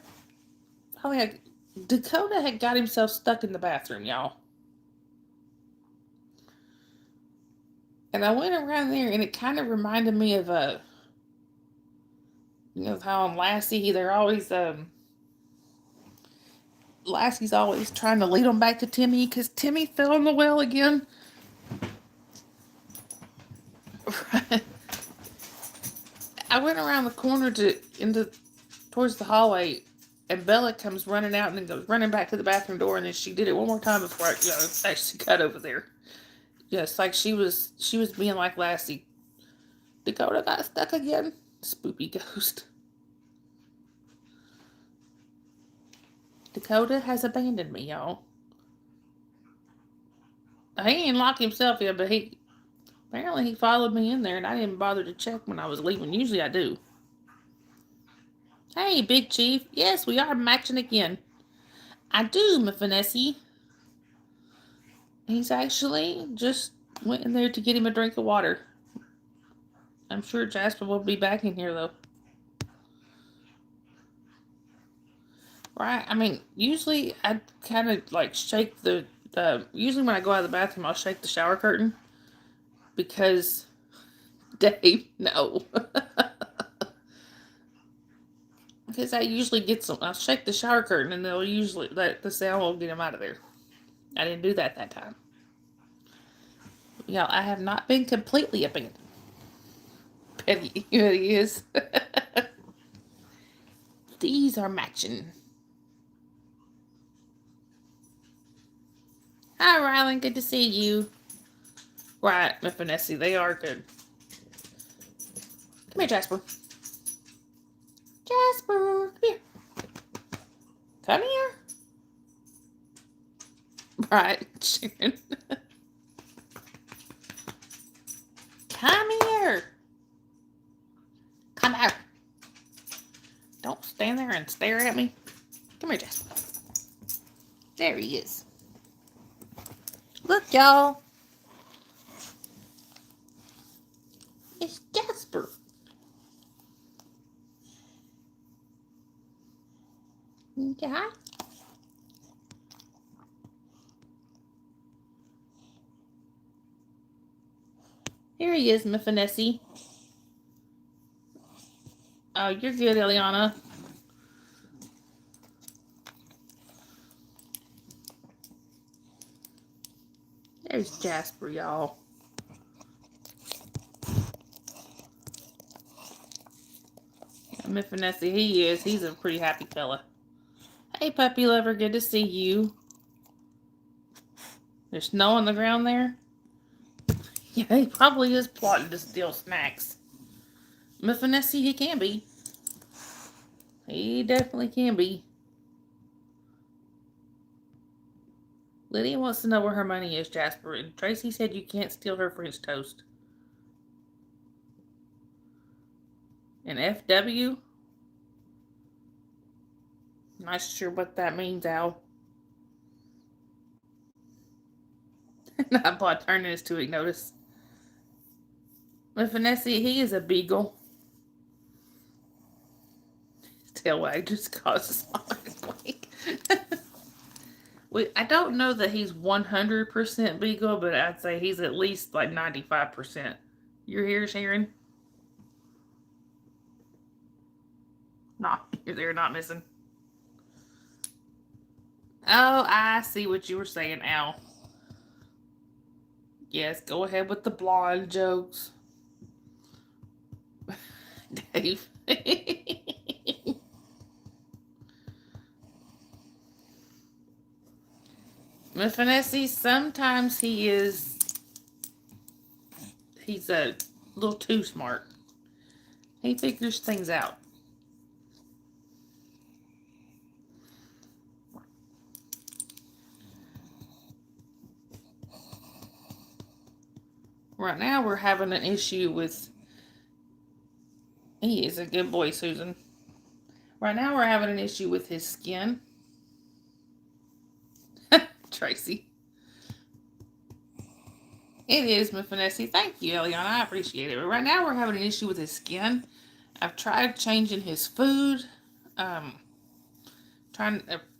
Speaker 1: Dakota had got himself stuck in the bathroom, y'all. And I went around there, and it kind of reminded me of how on Lassie, they're always Lassie's always trying to lead them back to Timmy because Timmy fell in the well again. went around the corner towards the hallway, and Bella comes running out and then goes running back to the bathroom door, and then she did it one more time before I actually got over there. Yes, like she was being like Lassie. Dakota got stuck again. Spoopy ghost. Dakota has abandoned me, y'all. He ain't locked himself in, but apparently he followed me in there, and I didn't bother to check when I was leaving. Usually I do. Hey, Big Chief. Yes, we are matching again. I do, Mephinessi. He's actually just went in there to get him a drink of water. I'm sure Jasper will be back in here, though. Right? I mean, usually I kind of like shake usually when I go out of the bathroom, I'll shake the shower curtain. Because, Dave, no. Because I usually get some, I'll shake the shower curtain and they'll usually, the sound will get him out of there. I didn't do that time. Y'all, I have not been completely abandoned. Petty, he is. These are matching. Hi, Rylan. Good to see you. Right, Mephinessi, they are good. Come here, Jasper. Jasper, come here. Come here. Right, Sharon. Come here. Come out. Don't stand there and stare at me. Come here, Jasper. There he is. Look, y'all. It's Jasper. Yeah. Here he is, Mephinessi. Oh, you're good, Eliana. There's Jasper, y'all. Mephinessi, he's a pretty happy fella. Hey, puppy lover, good to see you. There's snow on the ground there? Yeah, he probably is plotting to steal snacks. Mephinessi, he can be. He definitely can be. Lydia wants to know where her money is, Jasper, and Tracy said you can't steal her French toast. And FW? Not sure what that means, Al. Not turning his 2-week notice. Mephinessi, he is a beagle. His tail wag just causes a quake. I don't know that he's 100% beagle, but I'd say he's at least like 95%. You're here, Sharon? No, you're there, not missing. Oh, I see what you were saying, Al. Yes, go ahead with the blonde jokes. Dave. Mephinessi, sometimes he's a little too smart. He figures things out. Right now we're having an issue with... He is a good boy, Susan. Right now we're having an issue with his skin. Tracy. It is, Mephinessi. Thank you, Eliana. I appreciate it. But right now we're having an issue with his skin. I've tried changing his food.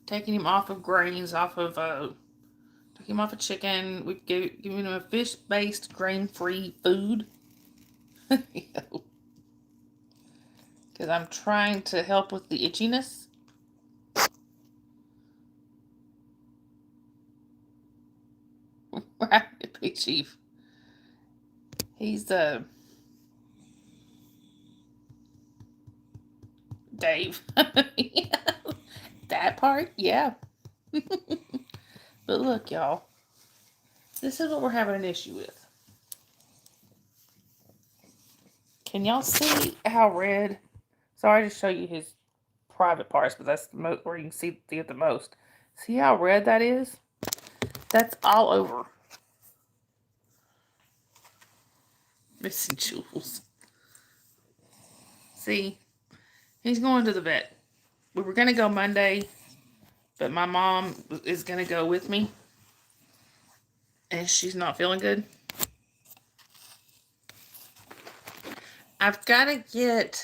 Speaker 1: Taking him off of grains, taking him off of chicken. We've given him a fish-based, grain-free food. Because I'm trying to help with the itchiness. Right, Big Chief. He's Dave. That part, yeah. But look, y'all. This is what we're having an issue with. Can y'all see how red? Sorry to show you his private parts, but that's where you can see it the most. See how red that is? That's all over. Missing Jules. See? He's going to the vet. We were going to go Monday, but my mom is going to go with me. And she's not feeling good. I've got to get...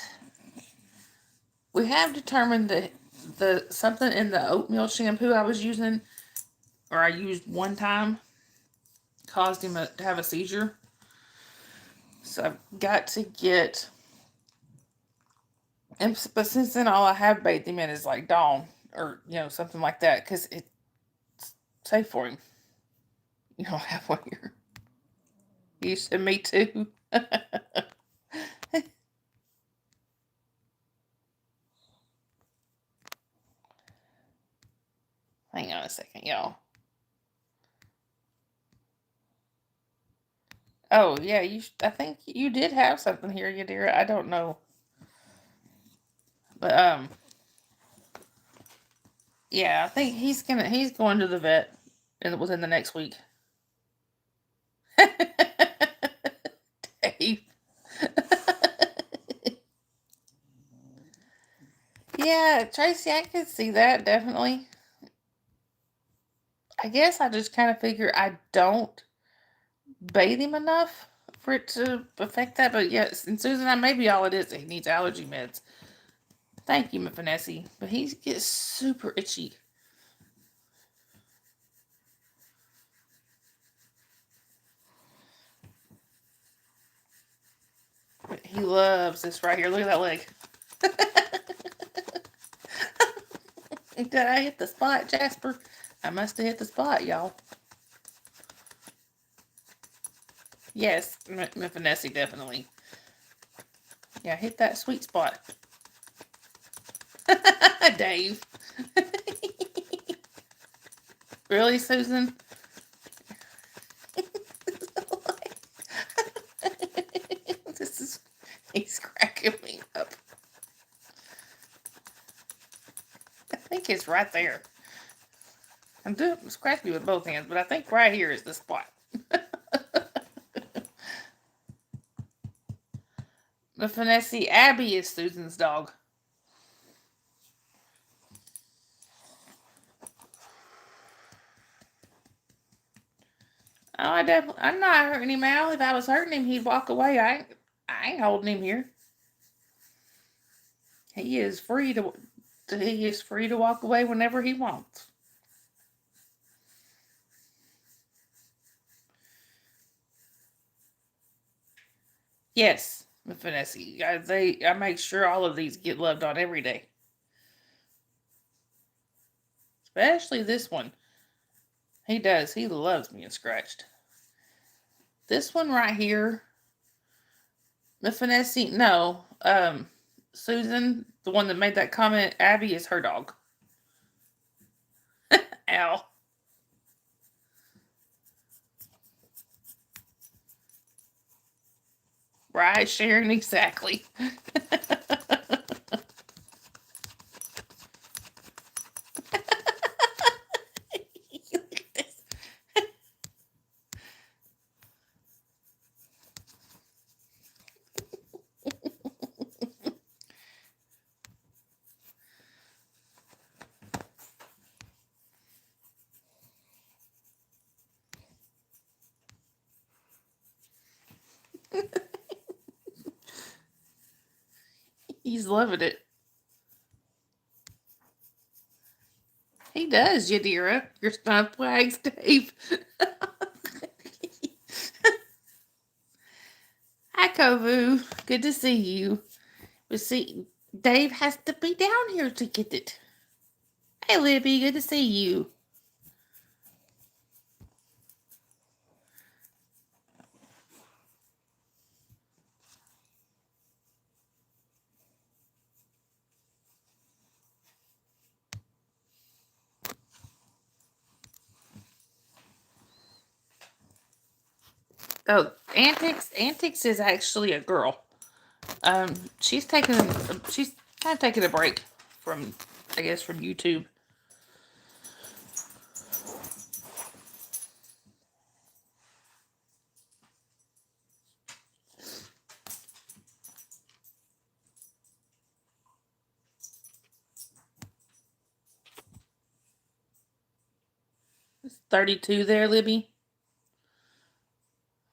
Speaker 1: We have determined that the something in the oatmeal shampoo I was using, or I used one time, caused him to have a seizure. So I've got to get... But since then, all I have bathed him in is like Dawn, or, something like that, because it's safe for him. You don't have one here. You said me too. Hang on a second, y'all. Oh, yeah, I think you did have something here, Yadira. I don't know. But, yeah, I think he's going to the vet within the next week. Dave. Yeah, Tracy, I could see that, definitely. I guess I just kind of figure I don't bathe him enough for it to affect that. But yes, and Susan, that may be all it is. He needs allergy meds. Thank you, Vanessa. But he gets super itchy. But he loves this right here. Look at that leg. Did I hit the spot, Jasper? I must have hit the spot, y'all. Yes, Vanessa, definitely. Yeah, hit that sweet spot. Dave. Really, Susan? He's cracking me up. I think it's right there. I'm doing scratch me with both hands, but I think right here is the spot. But Vanessa, Abby is Susan's dog. Oh, I'm not hurting him, Al. If I was hurting him, he'd walk away. I ain't holding him here. He is free to walk away whenever he wants. Yes, Vanessa. I make sure all of these get loved on every day. Especially this one. He does. He loves being scratched. This one right here, Miss Vanessa, no. Susan, the one that made that comment, Abby is her dog. Al. Right, Sharon, exactly. He's loving it. He does, Yadira. Your stump wags, Dave. Hi, Kovu. Good to see you. But see, Dave has to be down here to get it. Hey, Libby. Good to see you. Oh, Antics is actually a girl. She's kind of taking a break from, I guess, from YouTube. It's 32 there, Libby.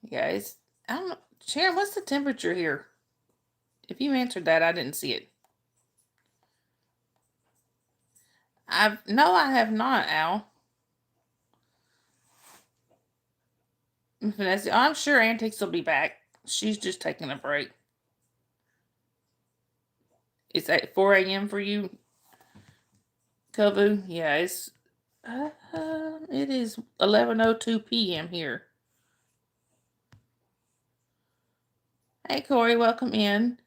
Speaker 1: Yeah, I don't know. Sharon, what's the temperature here? If you answered that, I didn't see it. No, I have not, Al. Vanessa, I'm sure Antics will be back. She's just taking a break. It's at 4 a.m. for you, Kobu? Yeah, it is 11:02 p.m. here. Hey, Corey, welcome in.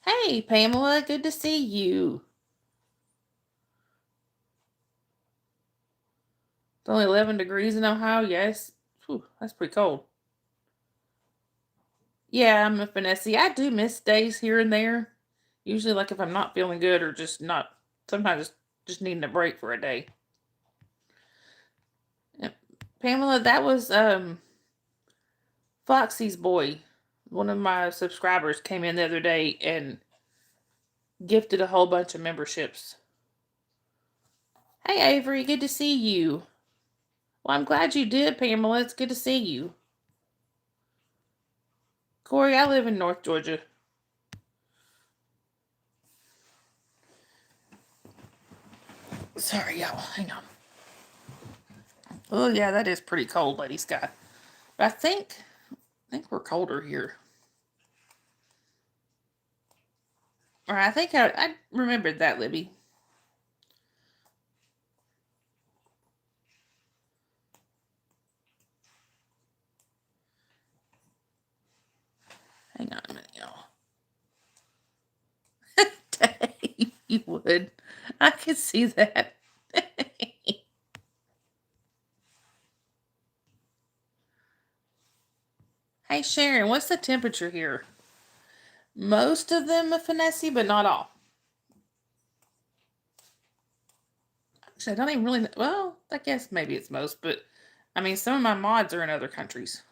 Speaker 1: Hey, Pamela, good to see you. It's only 11 degrees in Ohio. Yes. Whew, that's pretty cold. Yeah, I'm a Finessi. I do miss days here and there. Usually, like if I'm not feeling good or just not, sometimes just needing a break for a day. Pamela, that was Foxy's boy. One of my subscribers came in the other day and gifted a whole bunch of memberships. Hey, Avery, good to see you. Well, I'm glad you did, Pamela. It's good to see you. Corey, I live in North Georgia. Sorry, y'all. Hang on. Oh, yeah, that is pretty cold, Lady Sky. But I think we're colder here. Or I think I remembered that, Libby. Hang on a minute, y'all. Dang, you would. I could see that. Hey, Sharon, what's the temperature here? Most of them are Finessi, but not all. Actually, I don't even really know. Well, I guess maybe it's most, but I mean, some of my mods are in other countries.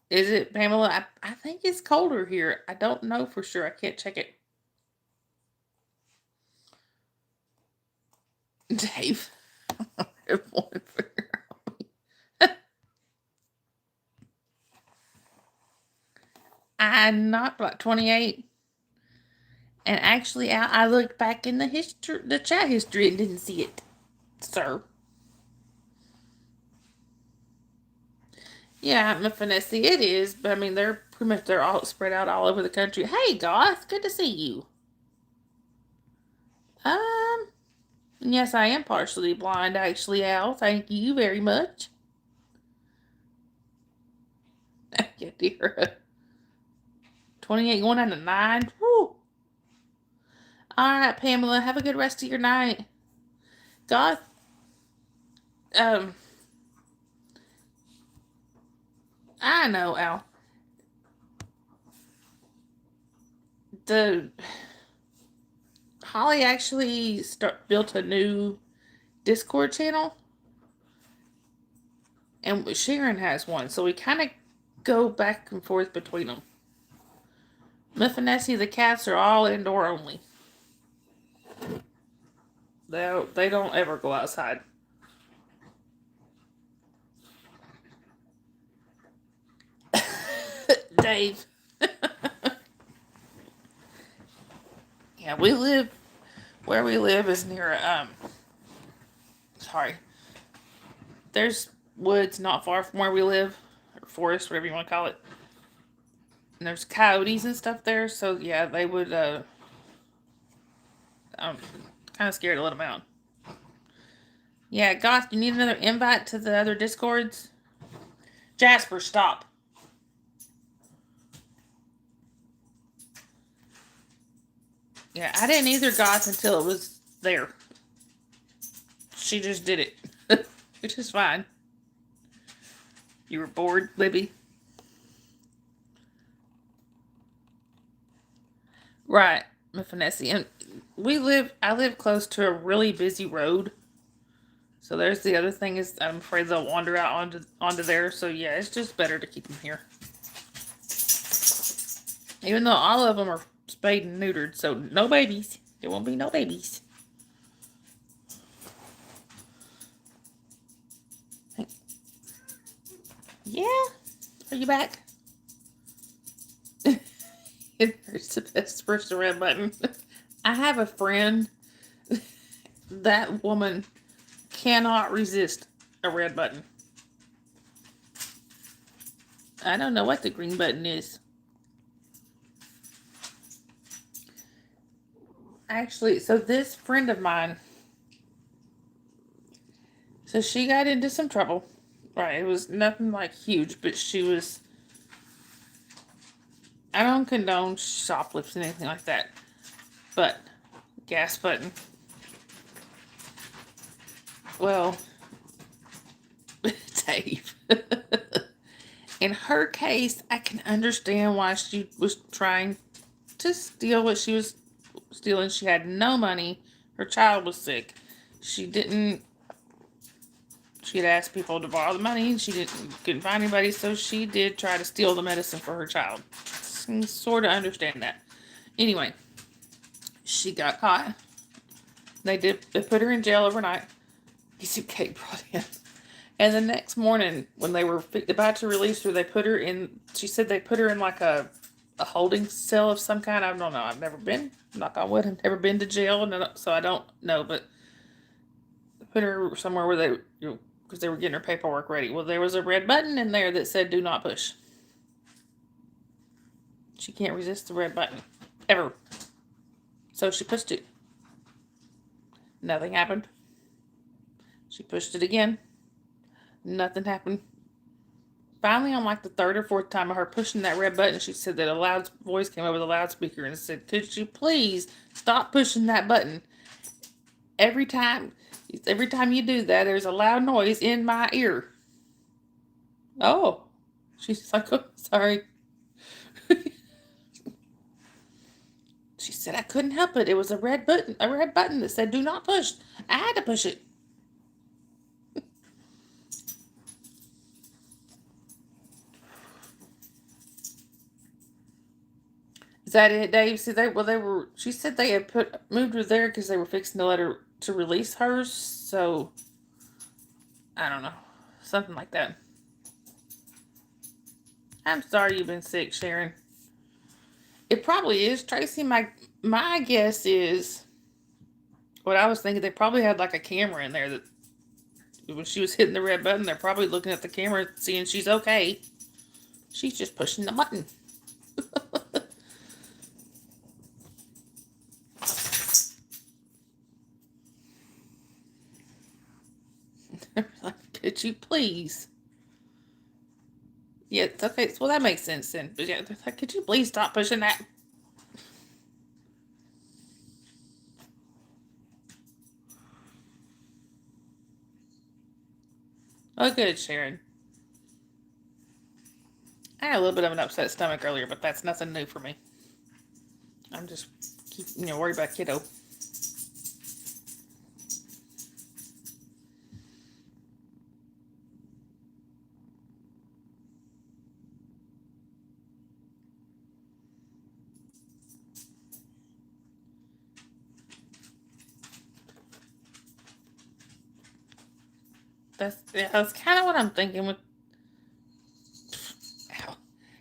Speaker 1: Is it, Pamela? I think it's colder here. I don't know for sure. I can't check it. Dave. I'm not like 28. And actually, I looked back in the chat history and didn't see it, sir. Yeah, Finessi, it is, but I mean, they're all spread out all over the country. Hey, Goth, good to see you. Yes, I am partially blind, actually, Al. Thank you very much. Yeah, dear. 28 going on to 9. Woo. All right, Pamela, have a good rest of your night. Goth, I know, Al. Holly actually built a new Discord channel, and Sharon has one, so we kind of go back and forth between them. Muffinessi, the cats are all indoor only. They don't ever go outside. Dave. Yeah, where we live is near sorry. There's woods not far from where we live, or forest, whatever you want to call it. And there's coyotes and stuff there, so yeah, they would I'm kind of scared to let them out. Yeah, Goth, you need another invite to the other Discords? Jasper, stop. Yeah, I didn't either, Goth, until it was there. she just did it. Which is fine. You were bored, Libby? Right, Finessi. And I live close to a really busy road. So there's the other thing is I'm afraid they'll wander out onto there. So yeah, it's just better to keep them here. Even though all of them are spayed and neutered, so no babies. There won't be no babies. Yeah? Are you back? It hurts the best to push the red button. I have a friend. That woman cannot resist a red button. I don't know what the green button is. Actually, so this friend of mine, so she got into some trouble. Right, it was nothing like huge, but she was. I don't condone shoplifting, anything like that. But, gas button. Well, Dave. In her case, I can understand why she was trying to steal what she was stealing. She had no money. Her child was sick. She had asked people to borrow the money. She couldn't find anybody, so she did try to steal the medicine for her child. Sort of understand that. Anyway, she got caught. They put her in jail overnight. Piece of cake brought in. And the next morning, when they were about to release her, they put her in. She said they put her in like a holding cell of some kind. I don't know. I've never been. Knock on wood. I've never been to jail, so I don't know. But put her somewhere where they, because they were getting her paperwork ready. Well, there was a red button in there that said "Do not push." She can't resist the red button ever. So she pushed it. Nothing happened. She pushed it again. Nothing happened. Finally, on like the third or fourth time of her pushing that red button, she said that a loud voice came over the loudspeaker and said, "Could you please stop pushing that button? Every time you do that, there's a loud noise in my ear." Oh, she's like, "Oh, sorry." She said, "I couldn't help it. It was a red button that said do not push. I had to push it." Is that it, Dave? See, they were. She said they had moved her there because they were fixing to let her to release hers. So I don't know, something like that. I'm sorry you've been sick, Sharon. It probably is, Tracy. My guess is what I was thinking. They probably had like a camera in there that when she was hitting the red button, they're probably looking at the camera, seeing she's okay. She's just pushing the button. Like, could you please? Yeah, okay. Well, that makes sense then. But yeah, like, could you please stop pushing that? Oh, good, Sharon. I had a little bit of an upset stomach earlier, but that's nothing new for me. I'm just worried about kiddo. That's kind of what I'm thinking with.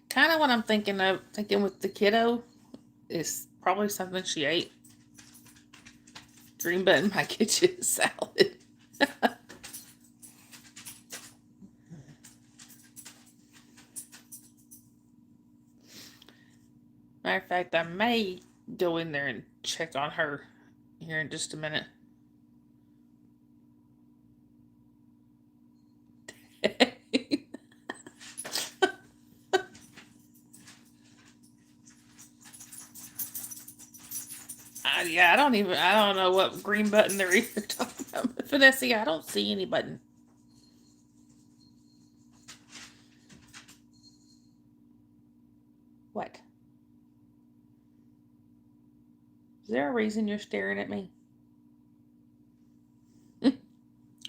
Speaker 1: Kind of what I'm thinking with the kiddo is probably something she ate. Green button might get you a salad. Matter of fact, I may go in there and check on her here in just a minute. Yeah, I don't know what green button they're even talking about. Vanessa, I don't see any button. What? Is there a reason you're staring at me?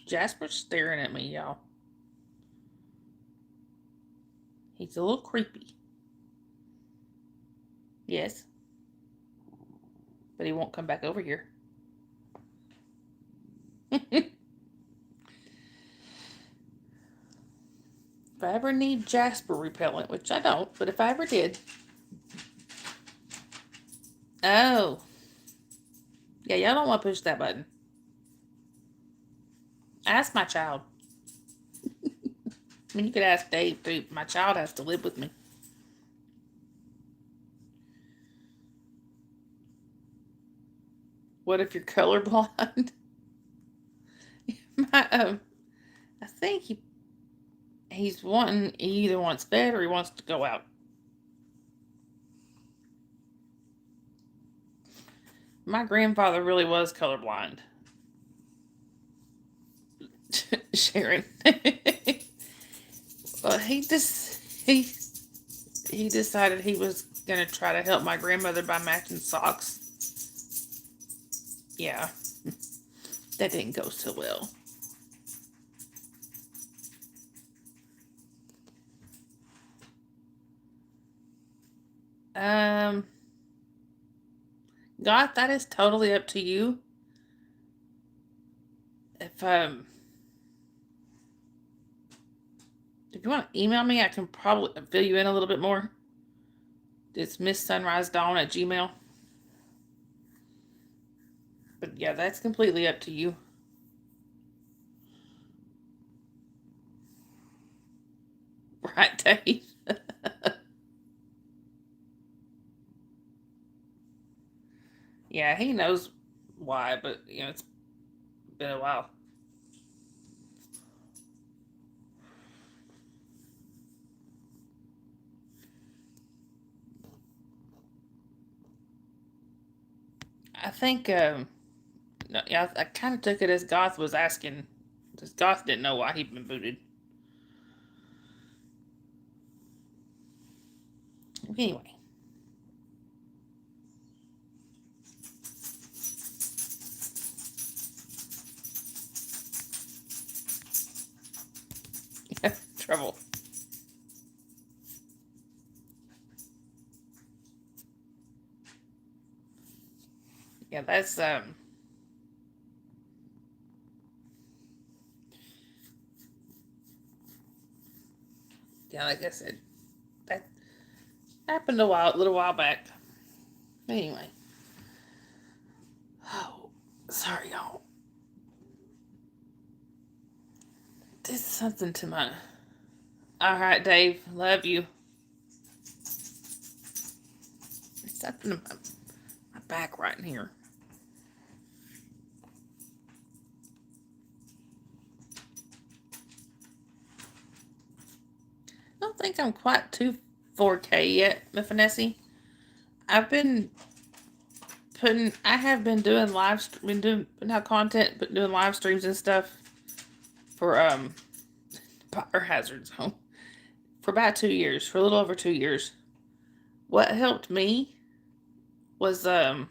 Speaker 1: Jasper's staring at me, y'all. He's a little creepy. Yes. But he won't come back over here. If I ever need Jasper repellent, which I don't, but if I ever did. Oh. Yeah, y'all don't want to push that button. Ask my child. I mean, you could ask Dave, too. My child has to live with me. What if you're colorblind? I think he's wanting, he either wants bed or he wants to go out. My grandfather really was colorblind. Sharon. Well, he decided he was gonna try to help my grandmother by matching socks. Yeah, that didn't go so well. God, that is totally up to you. If you want to email me, I can probably fill you in a little bit more. It's MissSunriseDawn@gmail. But yeah, that's completely up to you. Right, Dave? Yeah, he knows why, but it's been a while. I think no, yeah, I kind of took it as Goth was asking, because Goth didn't know why he'd been booted. Anyway. Trouble. Yeah, that's yeah, like I said, that happened a little while back. Anyway. Oh, sorry, y'all. Did something to my. All right, Dave. Love you. Something to my back right in here. I don't think I'm quite to 4K yet, Mifanessi. I've been I have been doing putting out content, but doing live streams and stuff for Biohazard Zone for about 2 years, for a little over 2 years. What helped me was some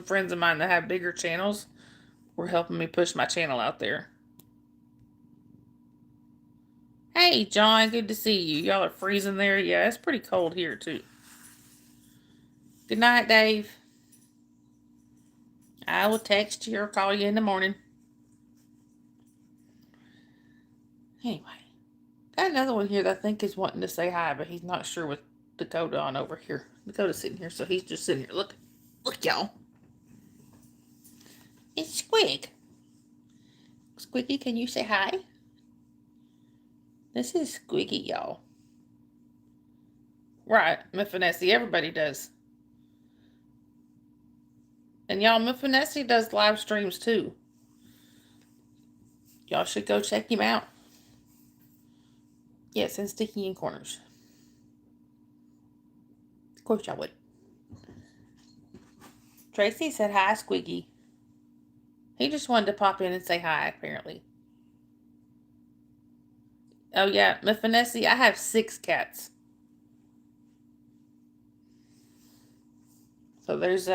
Speaker 1: friends of mine that have bigger channels were helping me push my channel out there. Hey, John, good to see you. Y'all are freezing there. Yeah, it's pretty cold here, too. Good night, Dave. I will text you or call you in the morning. Anyway, got another one here that I think is wanting to say hi, but he's not sure with Dakota on over here. Dakota's sitting here, so he's just sitting here. Look, y'all. It's Squig. Squiggy, can you say hi? This is Squiggy, y'all. Right, Mifanessi, everybody does. And y'all, Mifanessi does live streams too. Y'all should go check him out. Yes, and Sticky in Corners. Of course I would. Tracy said hi, Squeaky. He just wanted to pop in and say hi, apparently. Oh, yeah, Miss Vanessa, I have 6 cats. So there's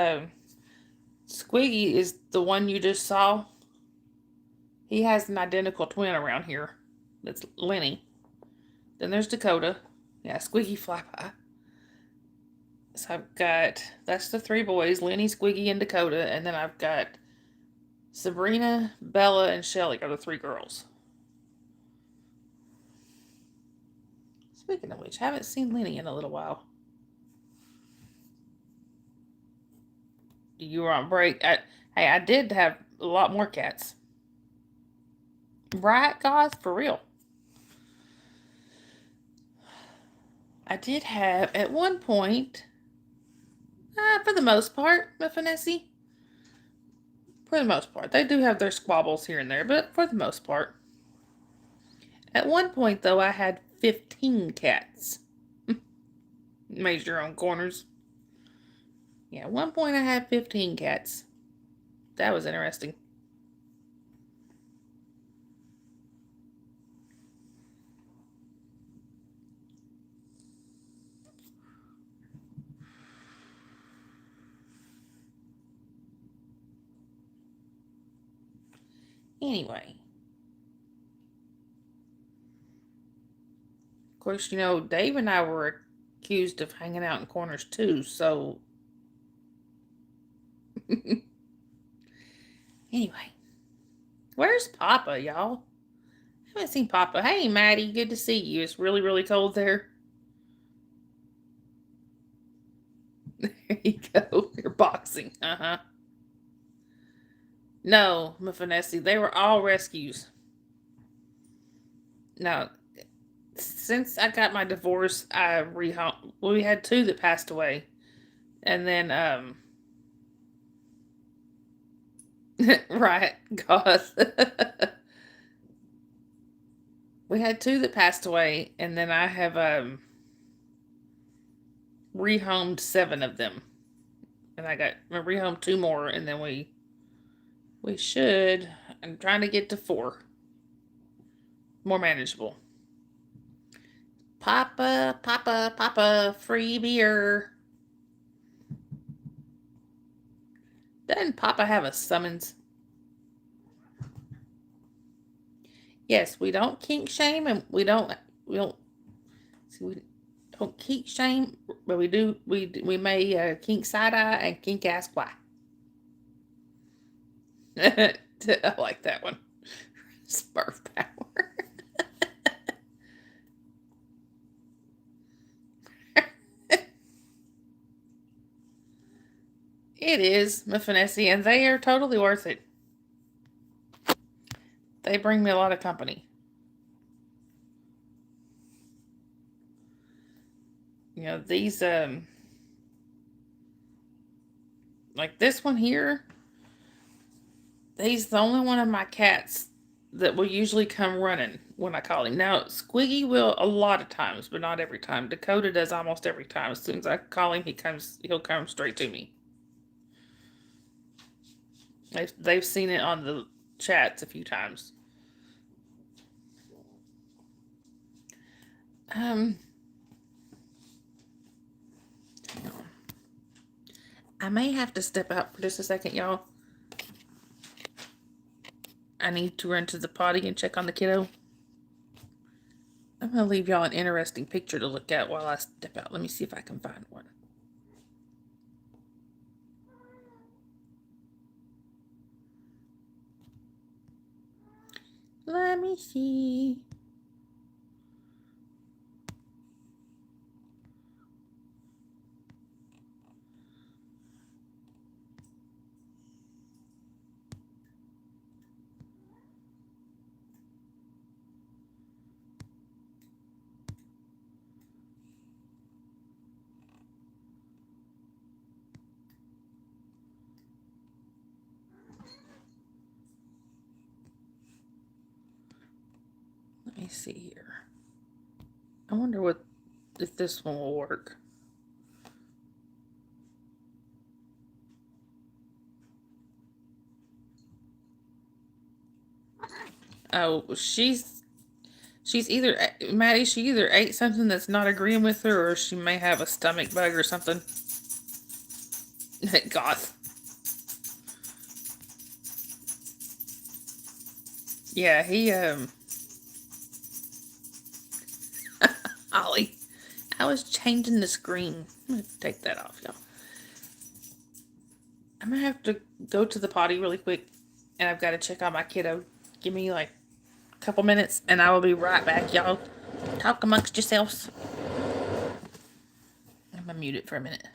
Speaker 1: Squiggy is the one you just saw. He has an identical twin around here. That's Lenny. Then there's Dakota. Yeah, Squiggy Flyby. So I've got, that's the 3 boys, Lenny, Squiggy, and Dakota. And then I've got Sabrina, Bella, and Shelly are the 3 girls. Speaking of which, I haven't seen Lenny in a little while. You were on break. Hey, I did have a lot more cats. Right, guys? For real. I did have, at one point, for the most part, Miss Vanessa. For the most part. They do have their squabbles here and there, but for the most part. At one point, though, I had 15 cats. Made your own corners. Yeah, at one point I had 15 cats. That was interesting. Anyway. Of course, you know, Dave and I were accused of hanging out in corners too, so. Anyway. Where's Papa, y'all? I haven't seen Papa. Hey, Maddie, good to see you. It's really, really cold there. There you go. You're boxing. Uh-huh. No, Mafanesi, they were all rescues. No, since I got my divorce, I rehomed. Well, we had 2 that passed away, and then right, God, we had 2 that passed away, and then I have rehomed 7 of them, and I got rehomed 2 more, and then we should. I'm trying to get to 4, more manageable. Papa, Papa, Papa, free beer. Doesn't Papa have a summons? Yes, we don't kink shame, and we don't see, we don't kink shame, but we may kink side eye and kink ask why. I like that one. Smurf power. It is, Mafanesi, and they are totally worth it. They bring me a lot of company. You know, these like this one here, he's the only one of my cats that will usually come running when I call him. Now, Squiggy will a lot of times, but not every time. Dakota does almost every time. As soon as I call him, he'll come straight to me. They've seen it on the chats a few times. I may have to step out for just a second, y'all. I need to run to the potty and check on the kiddo. I'm going to leave y'all an interesting picture to look at while I step out. Let me see if I can find one. Let me see. Let me see here. I wonder if this one will work. Oh, she's either Maddie. She either ate something that's not agreeing with her, or she may have a stomach bug or something. Goth. Yeah, he Ollie. I was changing the screen. I'm gonna take that off, y'all. I'm gonna have to go to the potty really quick, and I've got to check on my kiddo. Give me like a couple minutes, and I will be right back, y'all. Talk amongst yourselves. I'm gonna mute it for a minute,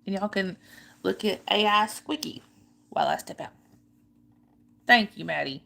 Speaker 1: and y'all can look at AI Squeaky while I step out. Thank you, Maddie.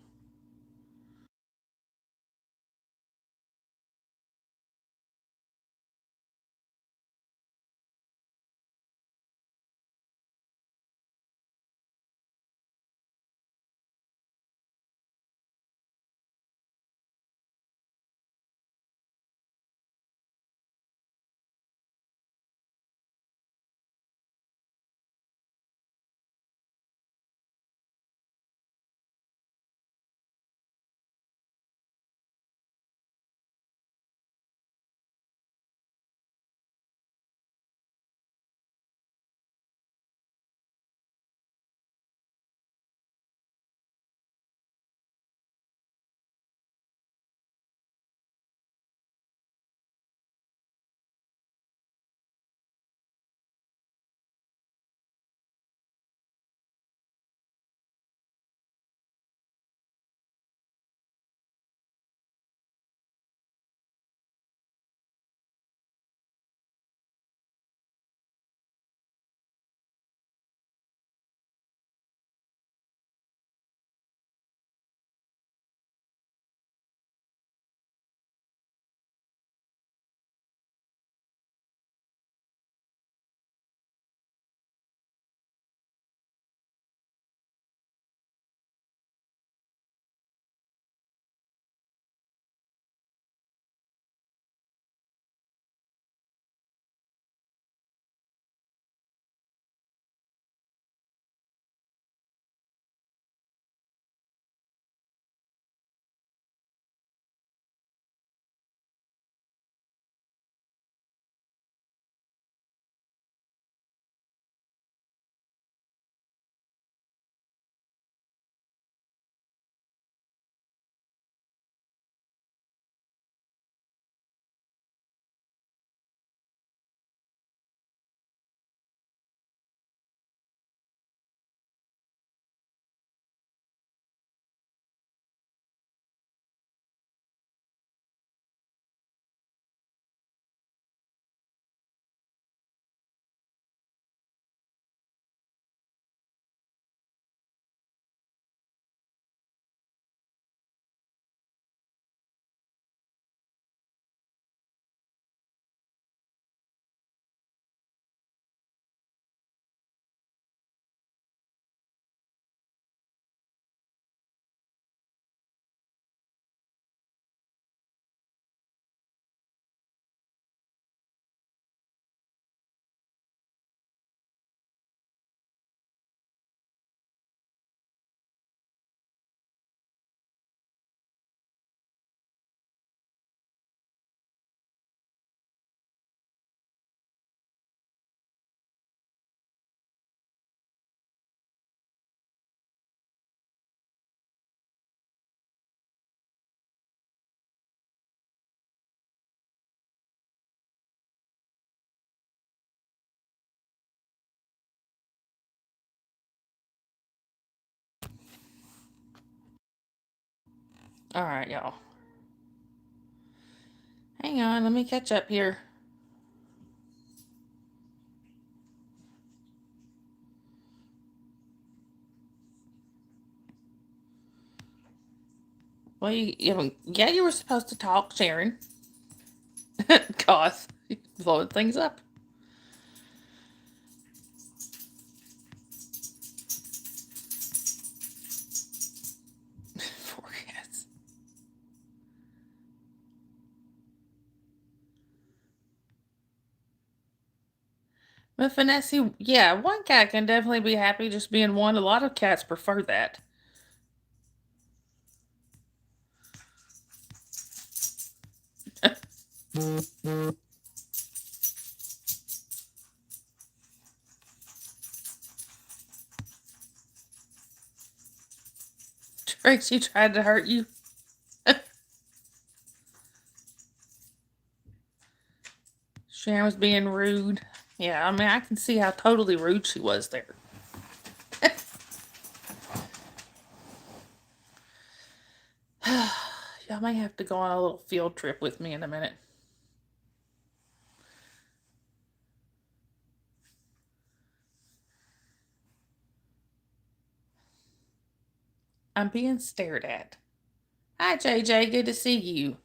Speaker 1: All right, y'all. Hang on, let me catch up here. Well, yeah, you were supposed to talk, Sharon. Goth, blowing things up. Forecast. But Finessi, yeah, one cat can definitely be happy just being one. A lot of cats prefer that. Tracy tried to hurt you. Sharon was being rude. Yeah, I mean, I can see how totally rude she was there. Y'all may have to go on a little field trip with me in a minute. I'm being stared at. Hi, JJ. Good to see you.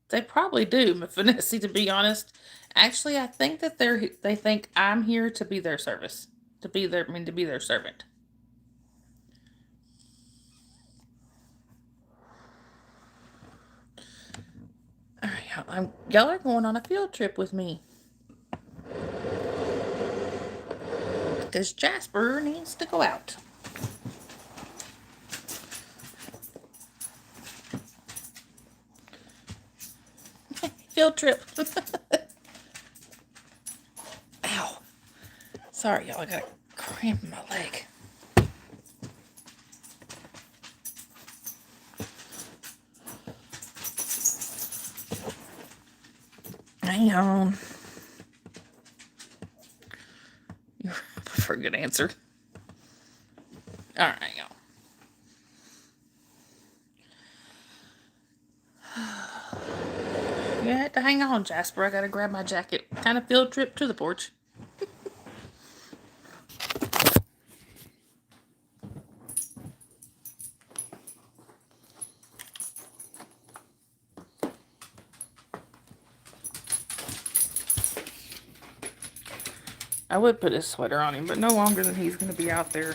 Speaker 1: They probably do, Vanessa, to be honest. Actually, I think that they think I'm here to be their service. To be their servant. All right, y'all are going on a field trip with me. Because Jasper needs to go out. Field trip. Ow. Sorry, y'all. I got a cramp in my leg. Hang on. You prefer a good answer. All right, y'all. You had to hang on, Jasper. I gotta grab my jacket. Kind of field trip to the porch. I would put his sweater on him, but no longer than he's gonna be out there.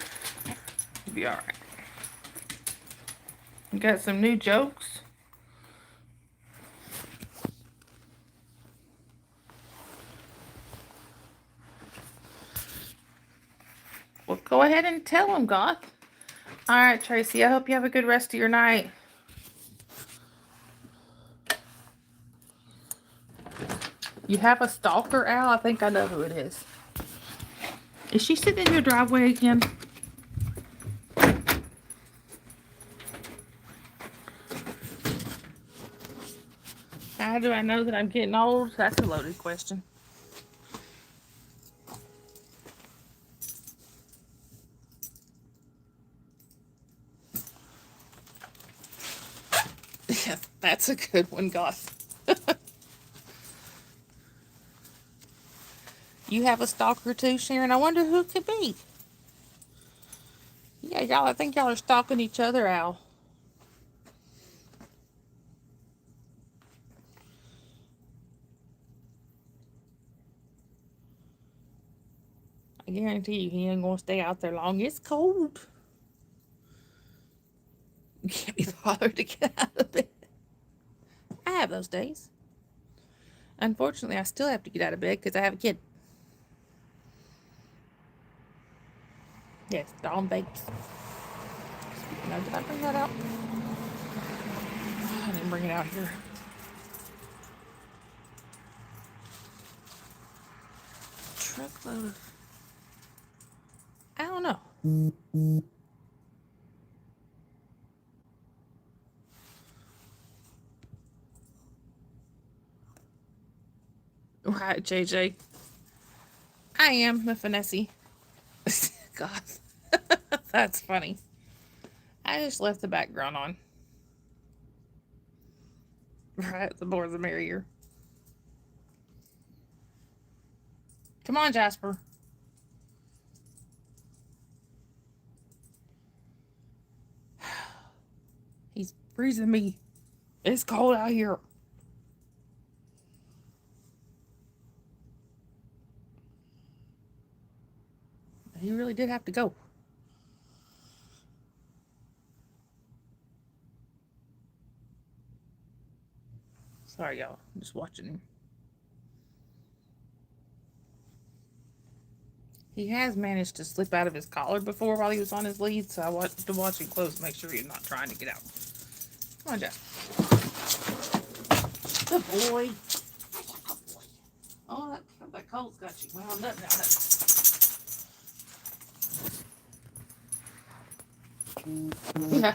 Speaker 1: He'll be alright. You got some new jokes? Well, go ahead and tell him, Goth. Alright, Tracy, I hope you have a good rest of your night. You have a stalker, Al? I think I know who it is. Is she sitting in your driveway again? How do I know that I'm getting old? That's a loaded question. Yeah, that's a good one, Goth. You have a stalker too, Sharon? I wonder who it could be. Yeah, y'all, I think y'all are stalking each other, Al. I guarantee you he ain't gonna stay out there long. It's cold. You can't be bothered to get out of bed. I have those days. Unfortunately, I still have to get out of bed because I have a kid. Yes, Dawn bakes. No, did I bring that out? I didn't bring it out here. Truckload of... I don't know. Right, JJ. I am the Finessi. God. That's funny. I just left the background on. Right, the more the merrier. Come on, Jasper. He's freezing me. It's cold out here. He really did have to go. Sorry, y'all. I'm just watching him. He has managed to slip out of his collar before while he was on his lead, so I wanted to watch him close to make sure he's not trying to get out. Come on, Jack. Good boy. Oh, that cold's got you wound up now. Yeah.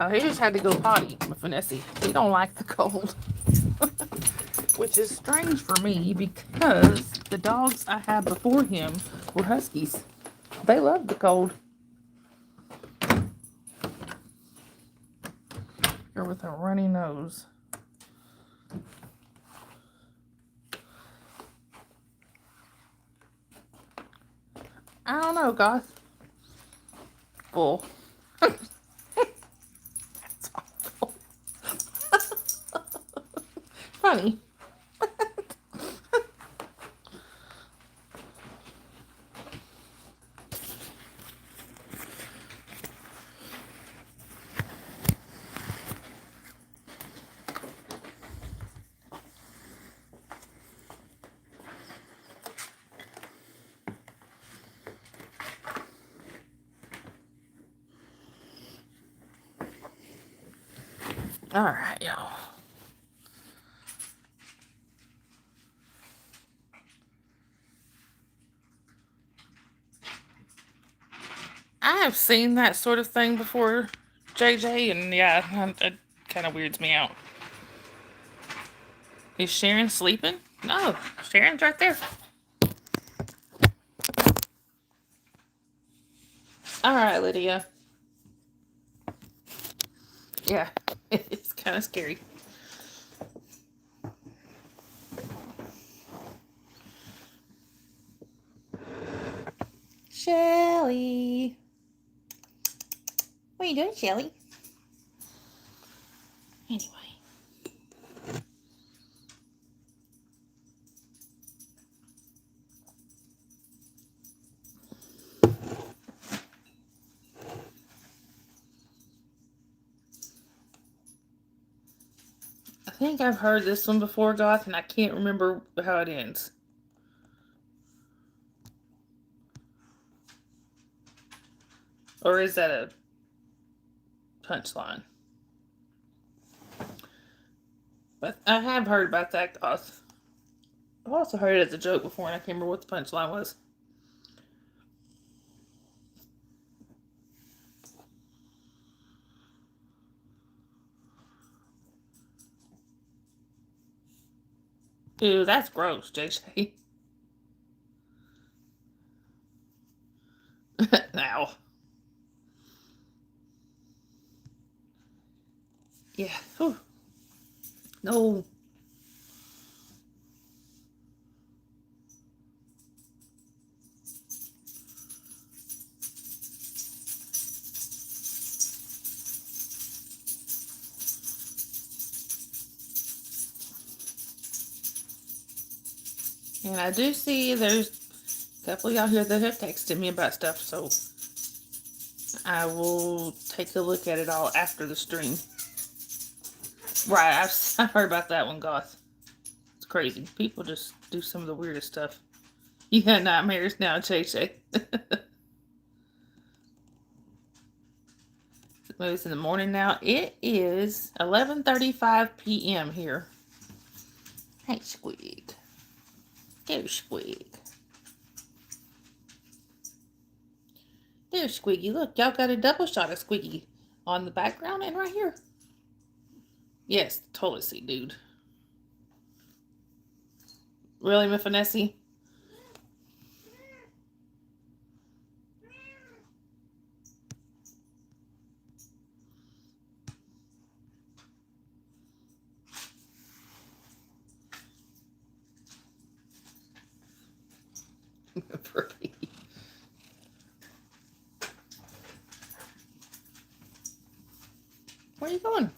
Speaker 1: Oh, he just had to go potty with Vanessa. He don't like the cold. Which is strange for me because the dogs I had before him were huskies. They love the cold. You're with a runny nose. I don't know, Goth. Full. That's awful. Funny. All right, y'all. I have seen that sort of thing before, JJ, and yeah, it kind of weirds me out. Is Sharon sleeping? No, Sharon's right there. All right, Lydia. Yeah, it's kind of scary. Shelly. What are you doing, Shelly? Anyway. I think I've heard this one before, Goth, and I can't remember how it ends. Or is that a punchline? But I have heard about that, Goth. I've also heard it as a joke before, and I can't remember what the punchline was. Ew, that's gross, JJ. Now. Yeah. Whew. No. And I do see there's a couple of y'all here that have texted me about stuff, so I will take a look at it all after the stream. Right, I've heard about that one, Goth. It's crazy. People just do some of the weirdest stuff. You got nightmares now, Shay. It's in the morning now. It is 11:35 p.m. here. Hey, Squig. Go, Squig. There's Squiggy. Look, y'all got a double shot of Squiggy on the background and right here. Yes, toilet seat, dude. Really, Miss Vanessa? Pretty. Where are you going?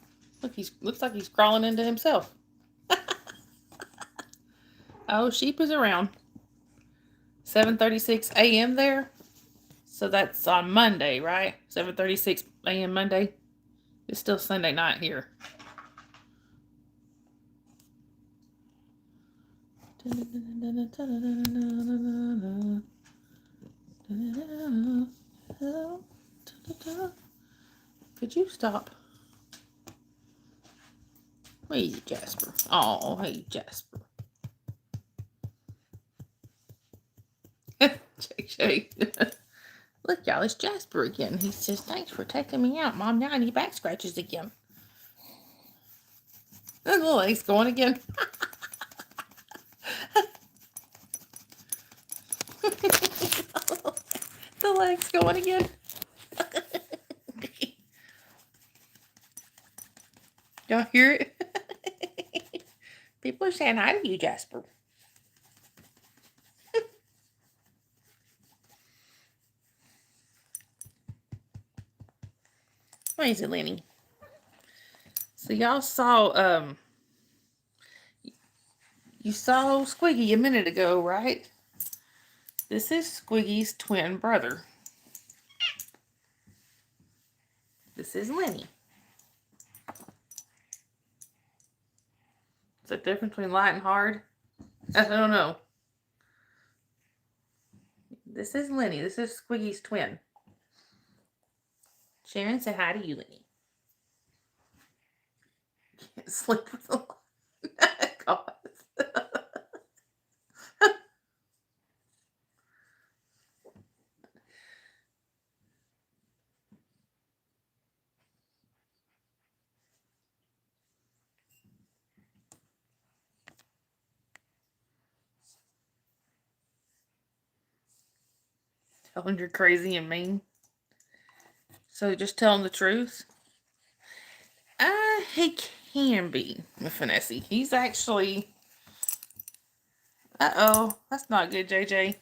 Speaker 1: Look, looks like he's crawling into himself. Oh, sheep is around. 7:36 a.m. there. So that's on Monday, right? 7:36 a.m. Monday. It's still Sunday night here. Could you stop? Hey, Jasper. Oh, hey, Jasper. JJ. Look, y'all, it's Jasper again. He says, thanks for taking me out, Mom. Now I need back scratches again. And the leg's going again. The leg's going again. Y'all hear it? People are saying hi to you, Jasper. What is it, Lenny? So y'all saw you saw Squiggy a minute ago, right? This is Squiggy's twin brother. This is Lenny. Is the difference between light and hard? I don't know. This is Lenny. This is Squiggy's twin. Sharon, say hi to you, Lenny. Can't sleep with a God. Tell him you're crazy and mean. So just tell him the truth. He can be a finesse. He's actually. Uh-oh, that's not good, JJ.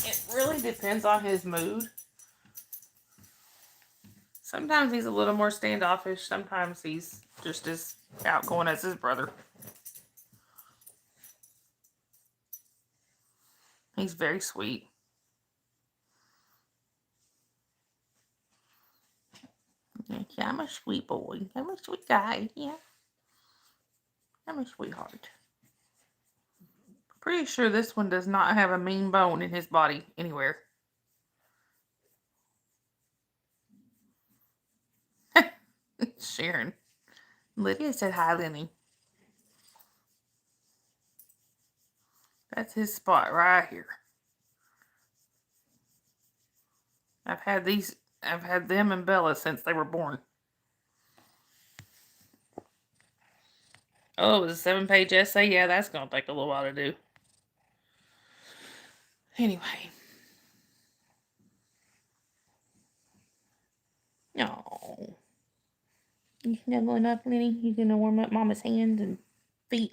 Speaker 1: It really depends on his mood. Sometimes he's a little more standoffish. Sometimes he's just as outgoing as his brother. He's very sweet. Yeah, I'm a sweet boy. I'm a sweet guy. Yeah. I'm a sweetheart. Pretty sure this one does not have a mean bone in his body anywhere. Sharon. Lydia said hi, Lenny. That's his spot right here. I've had them and Bella since they were born. Oh, it was a 7-page essay? Yeah, that's going to take a little while to do. Anyway. Oh. You snuggling up, Lenny? You gonna warm up Mama's hands and feet?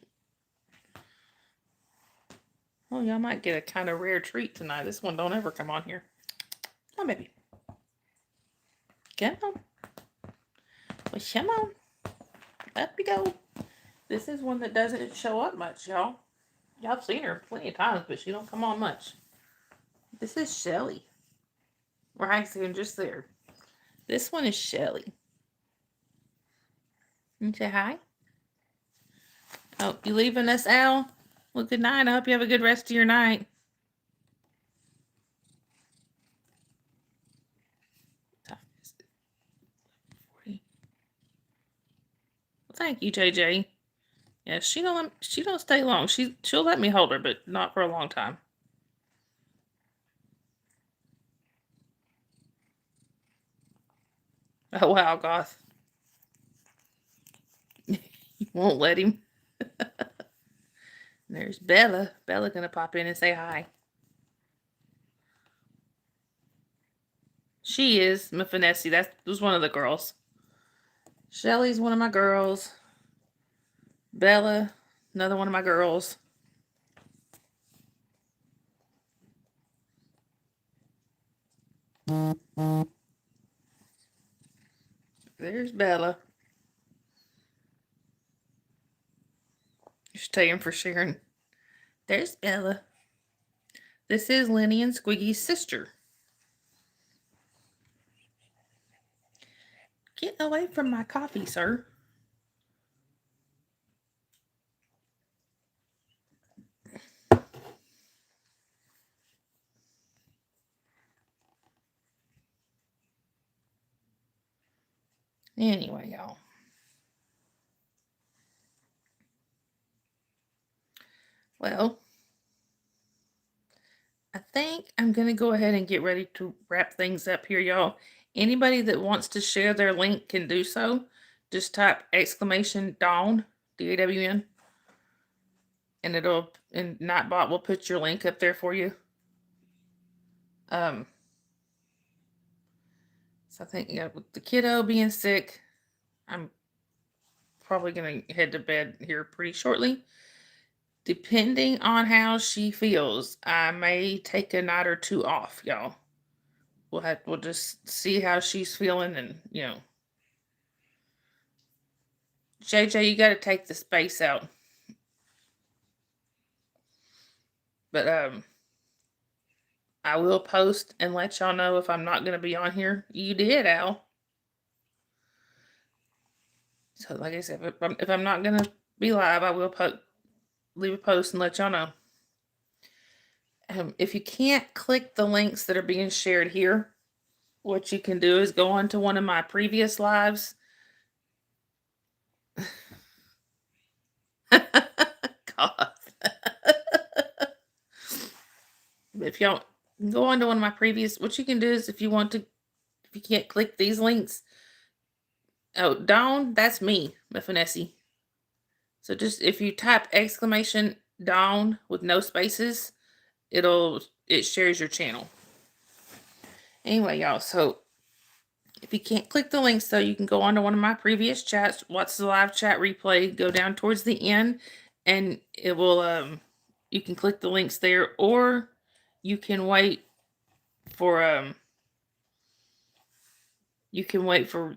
Speaker 1: Oh, y'all might get a kind of rare treat tonight. This one don't ever come on here. Come, baby. Come on. Well, come on. Up you go. This is one that doesn't show up much, y'all. Y'all have seen her plenty of times, but she don't come on much. This is Shelly. Right, so just there. This one is Shelly. You say hi? Oh, you leaving us, Al? Well, good night. I hope you have a good rest of your night. Well, thank you, JJ. Yeah, she don't stay long. She'll let me hold her, but not for a long time. Oh wow, Goth. You won't let him. There's Bella. Bella gonna pop in and say hi. She is Mafinessi. That was one of the girls. Shelly's one of my girls. Bella, another one of my girls. There's Bella. She's taking for Sharon. There's Bella. This is Lenny and Squiggy's sister. Get away from my coffee, sir. Anyway, y'all. Well, I think I'm going to go ahead and get ready to wrap things up here, y'all. Anybody that wants to share their link can do so. Just type exclamation Dawn, DAWN, and Nightbot will put your link up there for you. So I think, yeah, with the kiddo being sick, I'm probably going to head to bed here pretty shortly. Depending on how she feels, I may take a night or two off, y'all. We'll just see how she's feeling, and JJ, you got to take the space out. But I will post and let y'all know if I'm not going to be on here. You did, Al. So, like I said, if I'm not going to be live, I will leave a post and let y'all know. If you can't click the links that are being shared here, what you can do is go on to one of my previous lives. God. If y'all go on to one of my previous, what you can do is if you can't click these links. Oh, Dawn, that's me, Mephinessi. So just if you type exclamation Dawn with no spaces, it shares your channel. Anyway, y'all, so if you can't click the links, though, you can go on to one of my previous chats, watch the live chat replay, go down towards the end, and it will, you can click the links there, or you can wait for,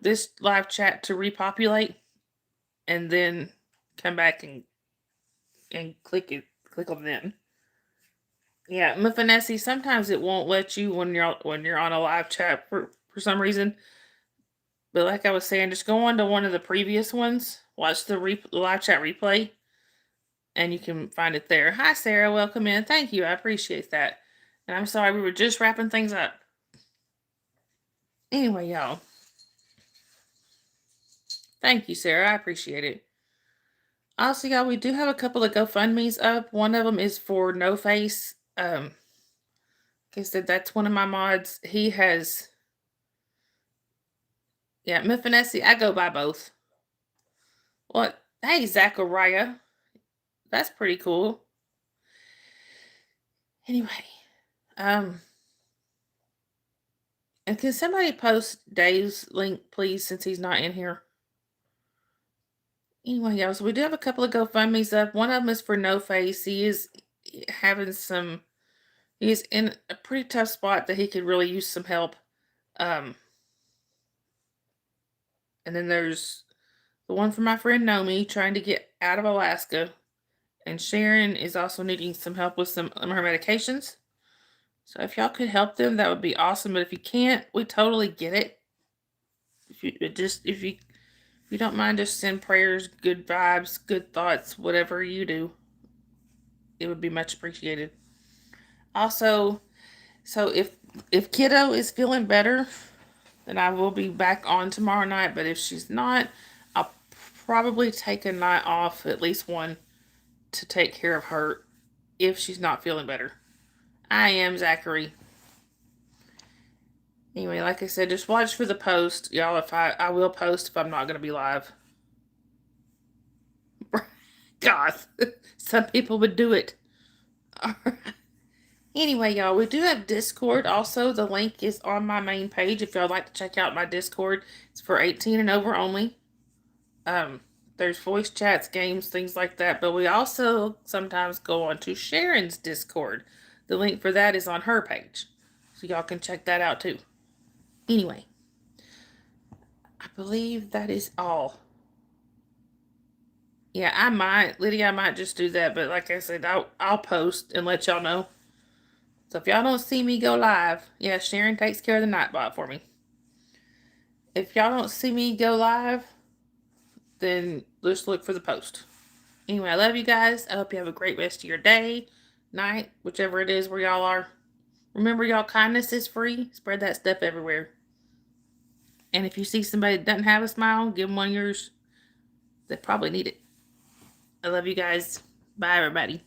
Speaker 1: this live chat to repopulate, and then come back and click on them. Yeah, Mephinessi, sometimes it won't let you when you're on a live chat for some reason. But like I was saying, just go on to one of the previous ones, watch the live chat replay, and you can find it there. Hi, Sarah. Welcome in. Thank you. I appreciate that. And I'm sorry, we were just wrapping things up. Anyway, y'all. Thank you, Sarah. I appreciate it. Also, y'all, we do have a couple of GoFundMe's up. One of them is for No Face. Like I said, that's one of my mods. He has... Yeah, Mephinessi, I go by both. What? Hey, Zachariah. That's pretty cool. Anyway, and can somebody post Dave's link, please, since he's not in here? Anyway, y'all, so we do have a couple of GoFundMe's up. One of them is for No Face. He is he's in a pretty tough spot that he could really use some help. And then there's the one for my friend Nomi trying to get out of Alaska. And Sharon is also needing some help with some of her medications. So if y'all could help them, that would be awesome. But if you can't, we totally get it. If you don't mind, just send prayers, good vibes, good thoughts, whatever you do. It would be much appreciated. Also, so if kiddo is feeling better, then I will be back on tomorrow night. But if she's not, I'll probably take a night off, at least one, to take care of her if she's not feeling better. I am Zachary. Anyway, like I said, just watch for the post, y'all. If I will post if I'm not going to be live. God, some people would do it. Anyway, y'all, we do have Discord. Also, the link is on my main page if y'all like to check out my Discord. It's for 18 and over only. There's voice chats, games, things like that. But we also sometimes go on to Sharon's Discord. The link for that is on her page. So y'all can check that out too. Anyway, I believe that is all. Yeah, Lydia, I might just do that. But like I said, I'll post and let y'all know. So if y'all don't see me go live, yeah, Sharon takes care of the Nightbot for me. If y'all don't see me go live, then just look for the post. Anyway, I love you guys. I hope you have a great rest of your day, night, whichever it is where y'all are. Remember, y'all, kindness is free. Spread that stuff everywhere. And if you see somebody that doesn't have a smile, give them one of yours. They probably need it. I love you guys. Bye, everybody.